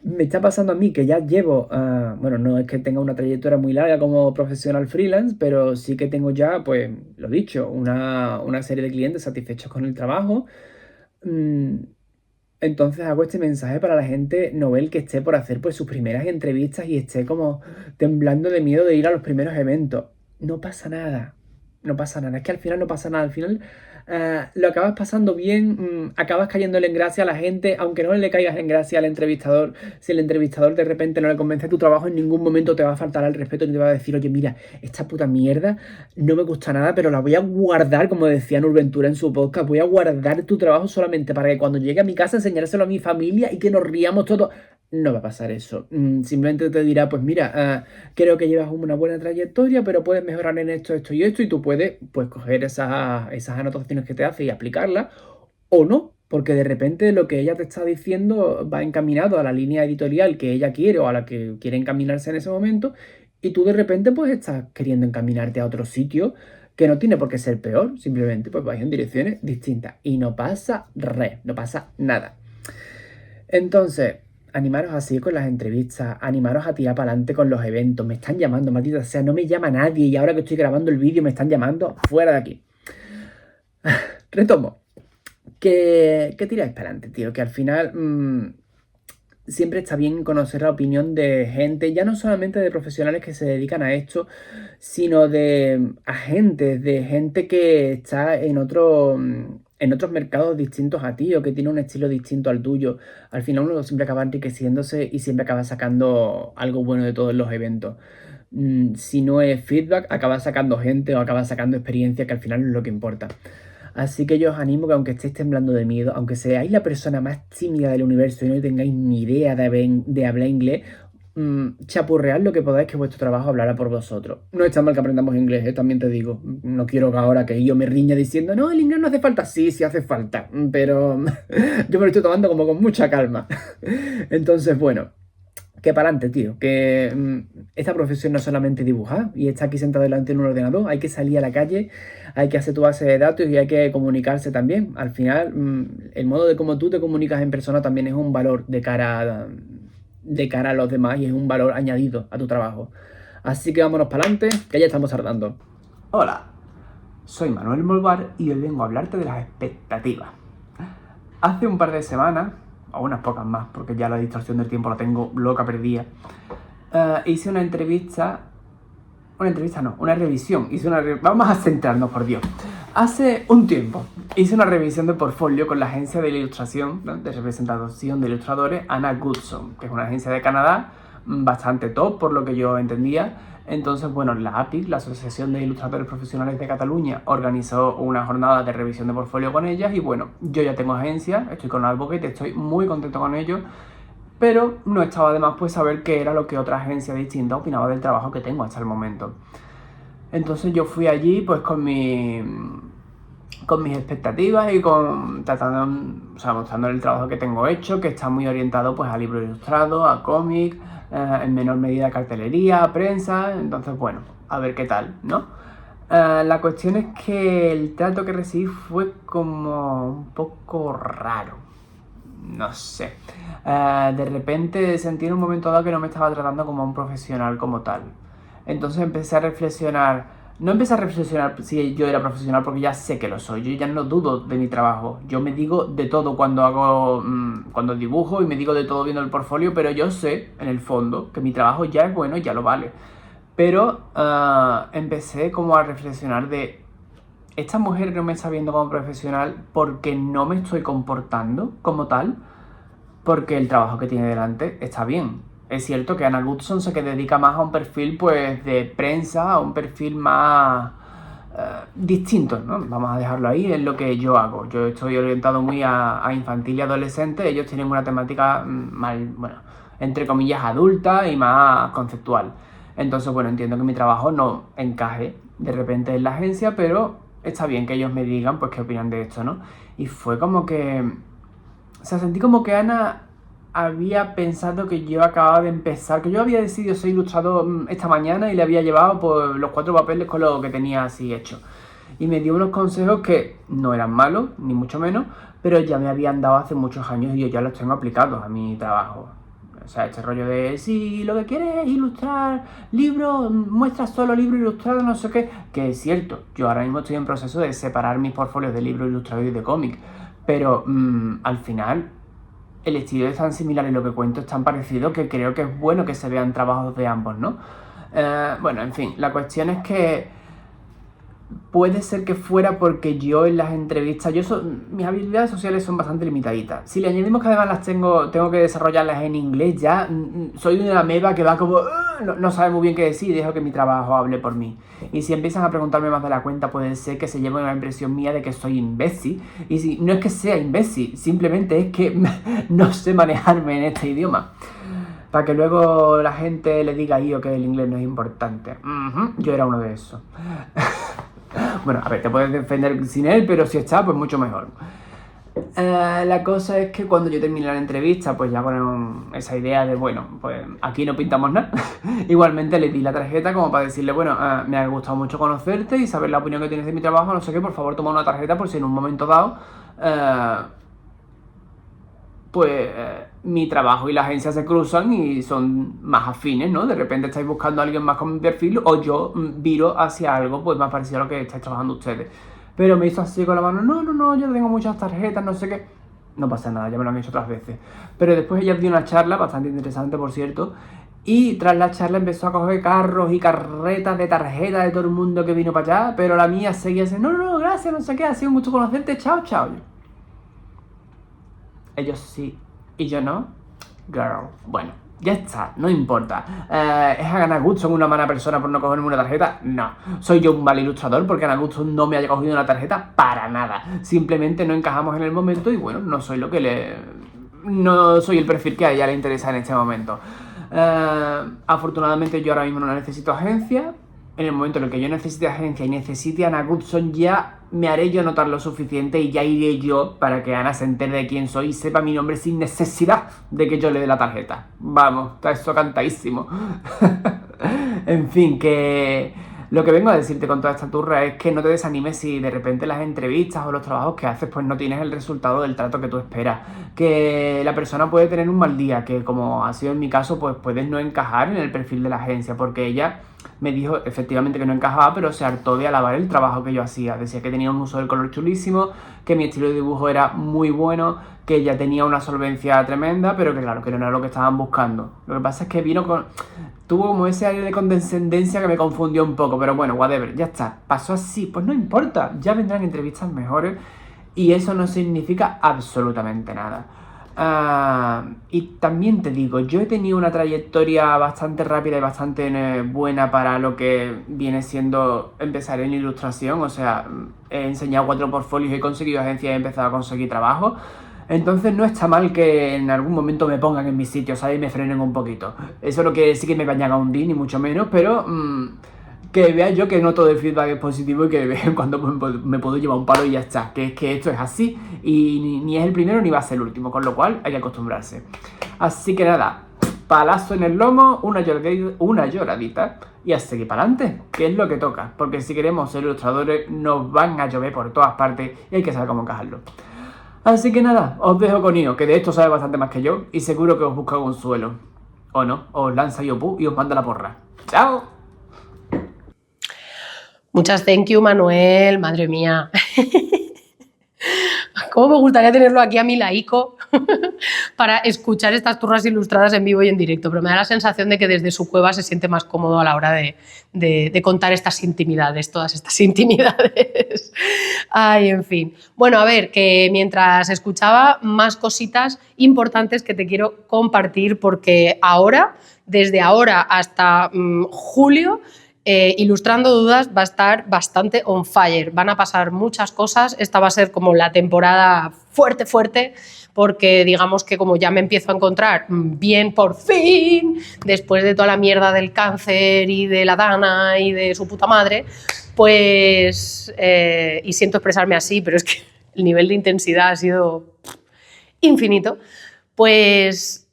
Speaker 4: Me está pasando a mí que ya llevo, bueno, no es que tenga una trayectoria muy larga como profesional freelance, pero sí que tengo ya, pues, lo dicho, una serie de clientes satisfechos con el trabajo. Entonces hago este mensaje para la gente novel que esté por hacer pues sus primeras entrevistas y esté como temblando de miedo de ir a los primeros eventos. No pasa nada, no pasa nada, es que al final no pasa nada, al final lo acabas pasando bien, acabas cayéndole en gracia a la gente, aunque no le caigas en gracia al entrevistador. Si el entrevistador de repente no le convence tu trabajo, en ningún momento te va a faltar al respeto ni te va a decir, oye, mira, esta puta mierda no me gusta nada, pero la voy a guardar, como decía Nurventura en su podcast, voy a guardar tu trabajo solamente para que cuando llegue a mi casa enseñárselo a mi familia y que nos riamos todos. No va a pasar eso. Simplemente te dirá, pues mira, creo que llevas una buena trayectoria, pero puedes mejorar en esto, esto y esto, y tú puedes pues coger esas anotaciones que te hace y aplicarlas, o no, porque de repente lo que ella te está diciendo va encaminado a la línea editorial que ella quiere o a la que quiere encaminarse en ese momento, y tú de repente pues estás queriendo encaminarte a otro sitio que no tiene por qué ser peor, simplemente pues vais en direcciones distintas y no pasa no pasa nada. Entonces, animaros así con las entrevistas, animaros a tirar para adelante con los eventos. Me están llamando, maldita sea, no me llama nadie y ahora que estoy grabando el vídeo me están llamando, fuera de aquí. Retomo. Que tiráis para adelante, tío, que al final siempre está bien conocer la opinión de gente, ya no solamente de profesionales que se dedican a esto, sino de agentes, de gente que está en otros mercados distintos a ti o que tiene un estilo distinto al tuyo. Al final uno siempre acaba enriqueciéndose y siempre acaba sacando algo bueno de todos los eventos. Si no es feedback, acaba sacando gente o acaba sacando experiencia, que al final es lo que importa. Así que yo os animo que aunque estéis temblando de miedo, aunque seáis la persona más tímida del universo y no tengáis ni idea de hablar inglés, chapurread lo que podáis, que vuestro trabajo hablará por vosotros. No está mal que aprendamos inglés, también te digo. No quiero que ahora que yo me riña diciendo, no, el inglés no hace falta. Sí, sí hace falta, pero yo me lo estoy tomando como con mucha calma. Entonces, bueno, que para adelante, tío, que esta profesión no es solamente dibujar y estar aquí sentado delante de un ordenador, hay que salir a la calle, hay que hacer tu base de datos y hay que comunicarse también. Al final, el modo de cómo tú te comunicas en persona también es un valor de cara a los demás y es un valor añadido a tu trabajo. Así que vámonos para adelante, que ya estamos tardando. Hola, soy Manuel Molvar y hoy vengo a hablarte de las expectativas. Hace un par de semanas, o unas pocas más, porque ya la distorsión del tiempo la tengo loca perdida, hice una revisión. Vamos a centrarnos, por Dios. Hace un tiempo hice una revisión de portfolio con la agencia de ilustración, ¿no?, de representación de ilustradores Anna Goodson, que es una agencia de Canadá bastante top, por lo que yo entendía. Entonces, bueno, la APIC, la Asociación de Ilustradores Profesionales de Cataluña, organizó una jornada de revisión de portfolio con ellas y bueno, yo ya tengo agencia, estoy con Advocate, estoy muy contento con ello, pero no estaba de más pues saber qué era lo que otra agencia distinta opinaba del trabajo que tengo hasta el momento. Entonces yo fui allí pues con mis expectativas y mostrando el trabajo que tengo hecho, que está muy orientado pues a libro ilustrado, a cómic, en menor medida a cartelería, a prensa. Entonces bueno, a ver qué tal, ¿no? La cuestión es que el trato que recibí fue como un poco raro. no sé. De repente sentí en un momento dado que no me estaba tratando como un profesional como tal. Entonces empecé a reflexionar. No empecé a reflexionar si yo era profesional porque ya sé que lo soy. Yo ya no dudo de mi trabajo. Yo me digo de todo cuando dibujo y me digo de todo viendo el portfolio, pero yo sé, en el fondo, que mi trabajo ya es bueno y ya lo vale. Pero empecé como a reflexionar de... Esta mujer no me está viendo como profesional porque no me estoy comportando como tal, porque el trabajo que tiene delante está bien. Es cierto que Anna Goodson se dedica más a un perfil pues de prensa, a un perfil más distinto, ¿no? Vamos a dejarlo ahí, es lo que yo hago. Yo estoy orientado muy a infantil y adolescente, ellos tienen una temática más, bueno, entre comillas adulta y más conceptual. Entonces, bueno, entiendo que mi trabajo no encaje de repente en la agencia, pero está bien que ellos me digan pues qué opinan de esto, ¿no? Y fue como que... O sea, sentí como que Ana había pensado que yo acababa de empezar, que yo había decidido ser ilustrador esta mañana y le había llevado pues, los 4 papeles con lo que tenía así hecho. Y me dio unos consejos que no eran malos, ni mucho menos, pero ya me habían dado hace muchos años y yo ya los tengo aplicados a mi trabajo. O sea, este rollo de si lo que quieres es ilustrar libros, muestra solo libros ilustrados, no sé qué, que es cierto. Yo ahora mismo estoy en proceso de separar mis portfolios de libros ilustrados y de cómic, pero al final el estilo es tan similar y lo que cuento es tan parecido que creo que es bueno que se vean trabajos de ambos, ¿no? Bueno, en fin, la cuestión es que puede ser que fuera porque yo en las entrevistas, mis habilidades sociales son bastante limitaditas. Si le añadimos que además las tengo que desarrollarlas en inglés, ya soy una ameba que va como... no sabe muy bien qué decir y dejo que mi trabajo hable por mí. Y si empiezan a preguntarme más de la cuenta, puede ser que se lleven una impresión mía de que soy imbécil. Y si no es que sea imbécil, simplemente es que no sé manejarme en este idioma. Para que luego la gente le diga a yo que el inglés no es importante. Yo era uno de esos. Bueno, a ver, te puedes defender sin él, pero si está, pues mucho mejor. La cosa es que cuando yo terminé la entrevista, pues ya con esa idea de, bueno, pues aquí no pintamos nada. Igualmente le di la tarjeta como para decirle, bueno, me ha gustado mucho conocerte y saber la opinión que tienes de mi trabajo, no sé qué, por favor toma una tarjeta por si en un momento dado, mi trabajo y la agencia se cruzan y son más afines, ¿no? De repente estáis buscando a alguien más con mi perfil o yo viro hacia algo pues más parecido a lo que estáis trabajando ustedes. Pero me hizo así con la mano, no, yo tengo muchas tarjetas, no sé qué. No pasa nada, ya me lo han hecho otras veces. Pero después ella dio una charla, bastante interesante por cierto, y tras la charla empezó a coger carros y carretas de tarjetas de todo el mundo que vino para allá, pero la mía seguía así, no, gracias, no sé qué, ha sido mucho conocerte, chao. Ellos sí y yo no. Girl, bueno, ya está, no importa. ¿Es Anna Goodson una mala persona por no cogerme una tarjeta? No. ¿Soy yo un mal ilustrador porque Anna Goodson no me haya cogido una tarjeta? Para nada. Simplemente no encajamos en el momento y bueno, no soy no soy el perfil que a ella le interesa en este momento. Afortunadamente yo ahora mismo no necesito agencia. En el momento en el que yo necesite agencia y necesite a Anna Goodson, ya me haré yo notar lo suficiente y ya iré yo para que Ana se entere de quién soy y sepa mi nombre sin necesidad de que yo le dé la tarjeta. Vamos, está eso cantadísimo. En fin, que lo que vengo a decirte con toda esta turra es que no te desanimes si de repente las entrevistas o los trabajos que haces pues no tienes el resultado del trato que tú esperas. Que la persona puede tener un mal día, que como ha sido en mi caso, pues puedes no encajar en el perfil de la agencia, porque ella me dijo efectivamente que no encajaba, pero se hartó de alabar el trabajo que yo hacía. Decía que tenía un uso del color chulísimo, que mi estilo de dibujo era muy bueno, que ella tenía una solvencia tremenda, pero que claro, que no era lo que estaban buscando. Lo que pasa es que tuvo como ese aire de condescendencia que me confundió un poco, pero bueno, whatever, ya está. Pasó así, pues no importa, ya vendrán entrevistas mejores y eso no significa absolutamente nada. Y también te digo, yo he tenido una trayectoria bastante rápida y bastante buena para lo que viene siendo empezar en ilustración. O sea, he enseñado 4 portfolios, he conseguido agencias y he empezado a conseguir trabajo. Entonces no está mal que en algún momento me pongan en mis sitios, ¿sabes? Y me frenen un poquito. Eso no quiere decir que me vayan a hundir, ni mucho menos, pero que vea yo que no todo el feedback es positivo y que de vez en cuando me puedo llevar un palo y ya está. Que es que esto es así y ni es el primero ni va a ser el último, con lo cual hay que acostumbrarse. Así que nada, palazo en el lomo, una lloradita y a seguir para adelante, que es lo que toca. Porque si queremos ser ilustradores nos van a llover por todas partes y hay que saber cómo encajarlo. Así que nada, os dejo con Io, que de esto sabe bastante más que yo y seguro que os busca consuelo. O no, os lanza Yopu y os manda la porra. ¡Chao!
Speaker 3: Muchas thank you, Manuel, madre mía. ¿Cómo me gustaría tenerlo aquí a mi laico para escuchar estas turras ilustradas en vivo y en directo? Pero me da la sensación de que desde su cueva se siente más cómodo a la hora de contar estas intimidades, todas estas intimidades. Ay, en fin. Bueno, a ver, que mientras escuchaba más cositas importantes que te quiero compartir, porque ahora, desde ahora hasta julio, Ilustrando Dudas va a estar bastante on fire, van a pasar muchas cosas, esta va a ser como la temporada fuerte, porque digamos que como ya me empiezo a encontrar bien por fin, después de toda la mierda del cáncer y de la Dana y de su puta madre, pues, y siento expresarme así, pero es que el nivel de intensidad ha sido infinito, pues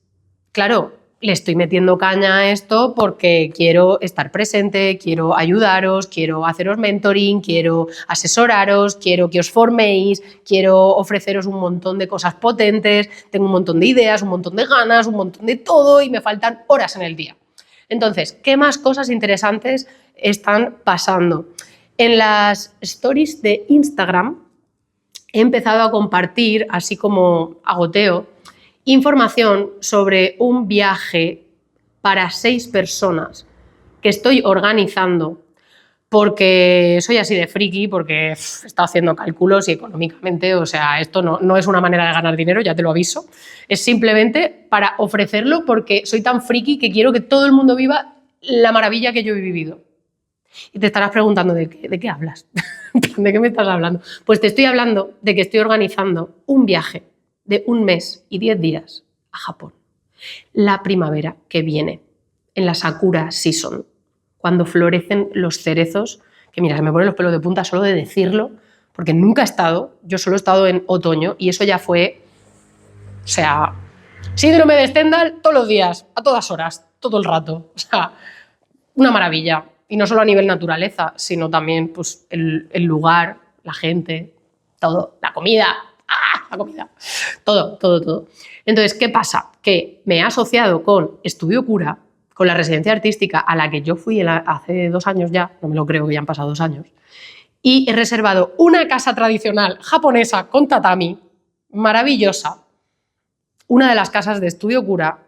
Speaker 3: claro, le estoy metiendo caña a esto porque quiero estar presente, quiero ayudaros, quiero haceros mentoring, quiero asesoraros, quiero que os forméis, quiero ofreceros un montón de cosas potentes, tengo un montón de ideas, un montón de ganas, un montón de todo y me faltan horas en el día. Entonces, ¿qué más cosas interesantes están pasando? En las stories de Instagram he empezado a compartir, así como a goteo, información sobre un viaje para 6 personas que estoy organizando porque soy así de friki, porque he estado haciendo cálculos y económicamente, o sea, esto no es una manera de ganar dinero, ya te lo aviso, es simplemente para ofrecerlo porque soy tan friki que quiero que todo el mundo viva la maravilla que yo he vivido. Y te estarás preguntando, ¿de qué hablas? ¿De qué me estás hablando? Pues te estoy hablando de que estoy organizando un viaje de 1 mes y 10 días a Japón. La primavera que viene, en la Sakura Season, cuando florecen los cerezos, que mira, se me ponen los pelos de punta solo de decirlo, porque nunca he estado, yo solo he estado en otoño y eso ya fue, o sea, síndrome de Stendhal todos los días, a todas horas, todo el rato, o sea, una maravilla. Y no solo a nivel naturaleza, sino también pues, el lugar, la gente, todo, la comida. La comida, todo. Entonces, ¿qué pasa? Que me he asociado con Estudio Cura, con la residencia artística a la que yo fui hace 2 años ya, no me lo creo que ya han pasado 2 años, y he reservado una casa tradicional japonesa con tatami, maravillosa, una de las casas de Estudio Cura,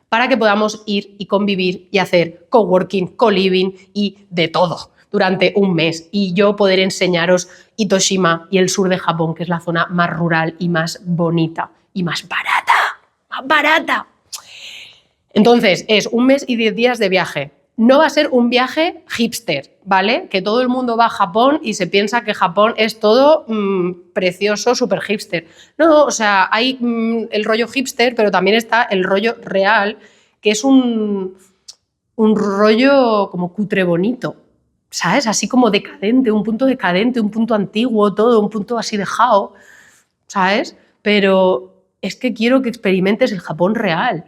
Speaker 3: para que podamos ir y convivir y hacer coworking, co-living y de todo durante 1 mes y yo poder enseñaros Itoshima y el sur de Japón, que es la zona más rural y más bonita y más barata. Entonces, es 1 mes y 10 días de viaje. No va a ser un viaje hipster, ¿vale? Que todo el mundo va a Japón y se piensa que Japón es todo precioso, súper hipster. No, o sea, hay el rollo hipster, pero también está el rollo real, que es un rollo como cutre bonito, ¿sabes? Así como decadente, un punto antiguo, todo, un punto así dejado, ¿sabes? Pero es que quiero que experimentes el Japón real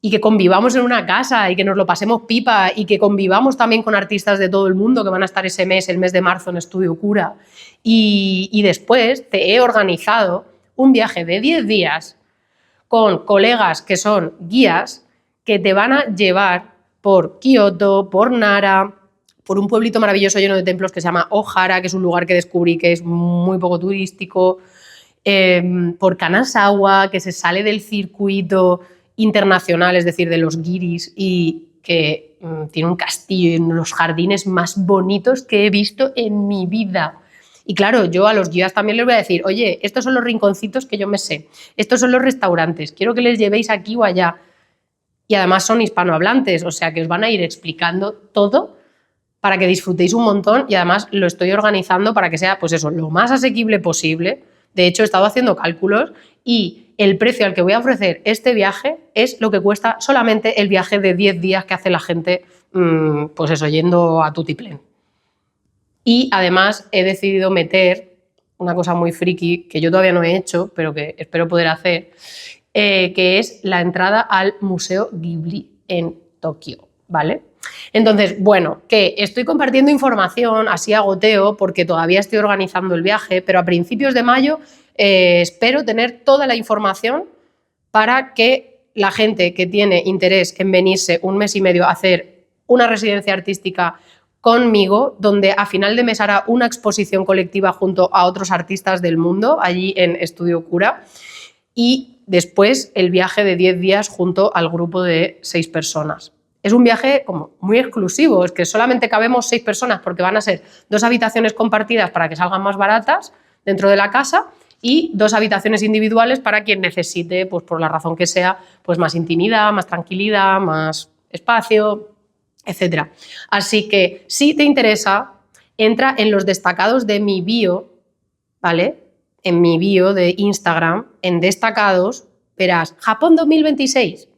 Speaker 3: y que convivamos en una casa y que nos lo pasemos pipa y que convivamos también con artistas de todo el mundo que van a estar ese mes, el mes de marzo en Estudio Cura. Y después te he organizado un viaje de 10 días con colegas que son guías que te van a llevar por Kioto, por Nara, por un pueblito maravilloso lleno de templos que se llama Ohara, que es un lugar que descubrí que es muy poco turístico, por Kanazawa, que se sale del circuito internacional, es decir, de los guiris, y que tiene un castillo y los jardines más bonitos que he visto en mi vida. Y claro, yo a los guías también les voy a decir, oye, estos son los rinconcitos que yo me sé, estos son los restaurantes, quiero que les llevéis aquí o allá. Y además son hispanohablantes, o sea que os van a ir explicando todo para que disfrutéis un montón y además lo estoy organizando para que sea, pues eso, lo más asequible posible. De hecho, he estado haciendo cálculos y el precio al que voy a ofrecer este viaje es lo que cuesta solamente el viaje de 10 días que hace la gente, pues eso, yendo a tutiplén. Y además he decidido meter una cosa muy friki que yo todavía no he hecho, pero que espero poder hacer, que es la entrada al Museo Ghibli en Tokio, ¿vale? Entonces, bueno, que estoy compartiendo información así a goteo porque todavía estoy organizando el viaje, pero a principios de mayo espero tener toda la información para que la gente que tiene interés en venirse un mes y medio a hacer una residencia artística conmigo, donde a final de mes hará una exposición colectiva junto a otros artistas del mundo, allí en Estudio Cura, y después el viaje de 10 días junto al grupo de 6 personas. Es un viaje como muy exclusivo, es que solamente cabemos 6 personas porque van a ser 2 habitaciones compartidas para que salgan más baratas dentro de la casa y 2 habitaciones individuales para quien necesite, pues por la razón que sea, pues más intimidad, más tranquilidad, más espacio, etc. Así que si te interesa, entra en los destacados de mi bio, ¿vale? En mi bio de Instagram, en destacados, verás Japón 2026.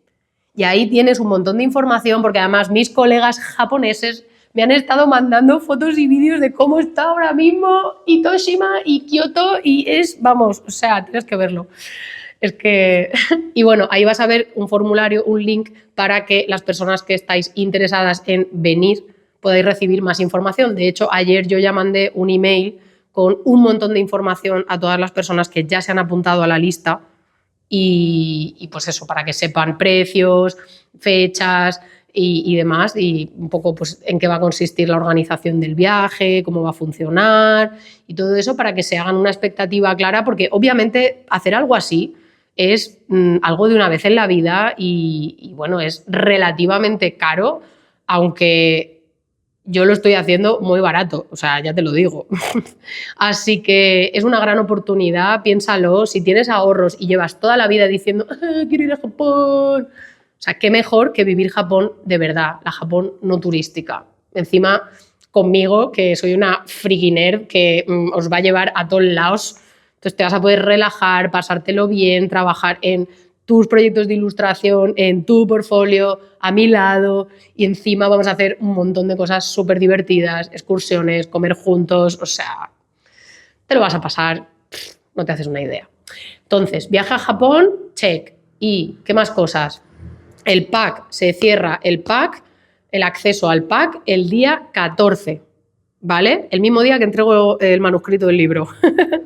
Speaker 3: Y ahí tienes un montón de información porque además mis colegas japoneses me han estado mandando fotos y vídeos de cómo está ahora mismo Itoshima y Kioto y es, vamos, o sea, tienes que verlo. Es que... Y bueno, ahí vas a ver un formulario, un link para que las personas que estáis interesadas en venir podáis recibir más información. De hecho, ayer yo ya mandé un email con un montón de información a todas las personas que ya se han apuntado a la lista y pues eso, para que sepan precios, fechas y demás, y un poco pues en qué va a consistir la organización del viaje, cómo va a funcionar y todo eso para que se hagan una expectativa clara, porque obviamente hacer algo así es algo de una vez en la vida y bueno, es relativamente caro, aunque yo lo estoy haciendo muy barato, o sea, ya te lo digo. Así que es una gran oportunidad, piénsalo, si tienes ahorros y llevas toda la vida diciendo quiero ir a Japón, o sea, qué mejor que vivir Japón de verdad, la Japón no turística. Encima, conmigo, que soy una friki nerd que os va a llevar a todos lados, entonces te vas a poder relajar, pasártelo bien, trabajar en tus proyectos de ilustración, en tu portfolio, a mi lado, y encima vamos a hacer un montón de cosas súper divertidas, excursiones, comer juntos, o sea, te lo vas a pasar, no te haces una idea. Entonces, viaje a Japón, check. ¿Y qué más cosas? El pack, se cierra el pack, el acceso al pack el día 14, ¿vale? El mismo día que entrego el manuscrito del libro,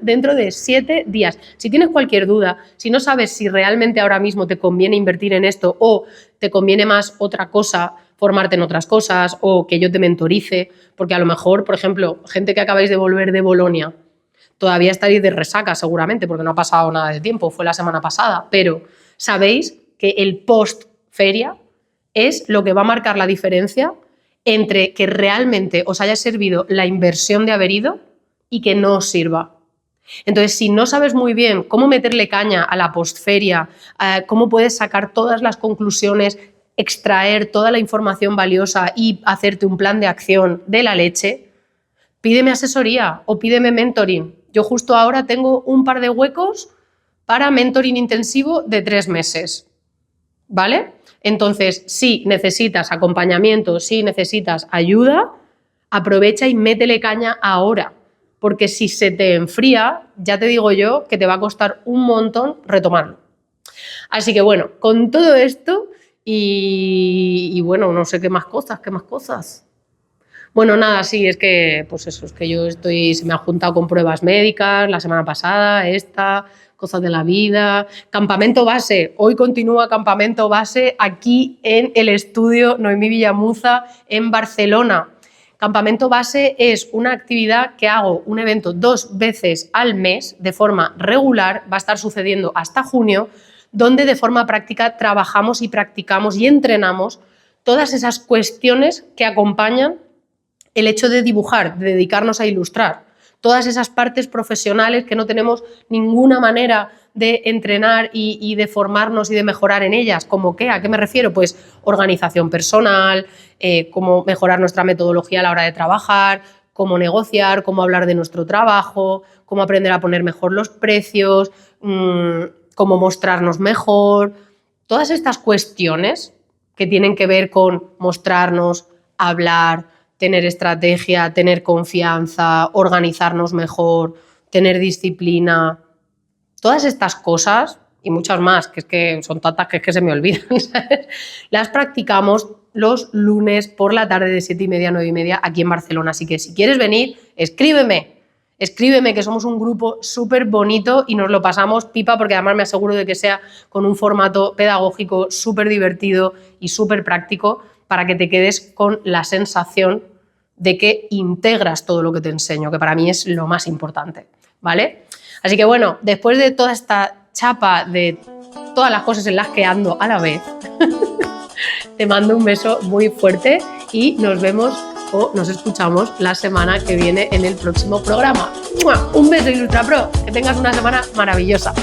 Speaker 3: dentro de 7 días. Si tienes cualquier duda, si no sabes si realmente ahora mismo te conviene invertir en esto o te conviene más otra cosa, formarte en otras cosas o que yo te mentorice, porque a lo mejor, por ejemplo, gente que acabáis de volver de Bolonia, todavía estaréis de resaca seguramente porque no ha pasado nada de tiempo, fue la semana pasada, pero sabéis que el post-feria es lo que va a marcar la diferencia entre que realmente os haya servido la inversión de haber ido y que no os sirva. Entonces, si no sabes muy bien cómo meterle caña a la postferia, cómo puedes sacar todas las conclusiones, extraer toda la información valiosa y hacerte un plan de acción de la leche, pídeme asesoría o pídeme mentoring. Yo justo ahora tengo un par de huecos para mentoring intensivo de 3 meses, ¿vale? Entonces, si necesitas acompañamiento, si necesitas ayuda, aprovecha y métele caña ahora, porque si se te enfría, ya te digo yo que te va a costar un montón retomarlo. Así que bueno, con todo esto y bueno, no sé qué más cosas. Bueno, nada, sí, es que pues eso, es que se me ha juntado con pruebas médicas la semana pasada, cosas de la vida. Campamento base, hoy continúa campamento base aquí en el estudio Noemí Villamuza en Barcelona. Campamento base es una actividad que hago, un evento 2 veces al mes de forma regular, va a estar sucediendo hasta junio, donde de forma práctica trabajamos y practicamos y entrenamos todas esas cuestiones que acompañan el hecho de dibujar, de dedicarnos a ilustrar. Todas esas partes profesionales que no tenemos ninguna manera de entrenar y de formarnos y de mejorar en ellas. ¿Cómo qué? ¿A qué me refiero? Pues organización personal, cómo mejorar nuestra metodología a la hora de trabajar, cómo negociar, cómo hablar de nuestro trabajo, cómo aprender a poner mejor los precios, cómo mostrarnos mejor. Todas estas cuestiones que tienen que ver con mostrarnos, hablar, tener estrategia, tener confianza, organizarnos mejor, tener disciplina, todas estas cosas y muchas más, que es que son tantas que es que se me olvidan, ¿sabes? Las practicamos los lunes por la tarde de 7:30 a 9:30 aquí en Barcelona. Así que si quieres venir, escríbeme, que somos un grupo súper bonito y nos lo pasamos pipa, porque además me aseguro de que sea con un formato pedagógico súper divertido y súper práctico para que te quedes con la sensación de que integras todo lo que te enseño, que para mí es lo más importante, ¿vale? Así que bueno, después de toda esta chapa de todas las cosas en las que ando a la vez, te mando un beso muy fuerte y nos vemos o nos escuchamos la semana que viene en el próximo programa. ¡Mua! Un beso, IlustraPro, que tengas una semana maravillosa.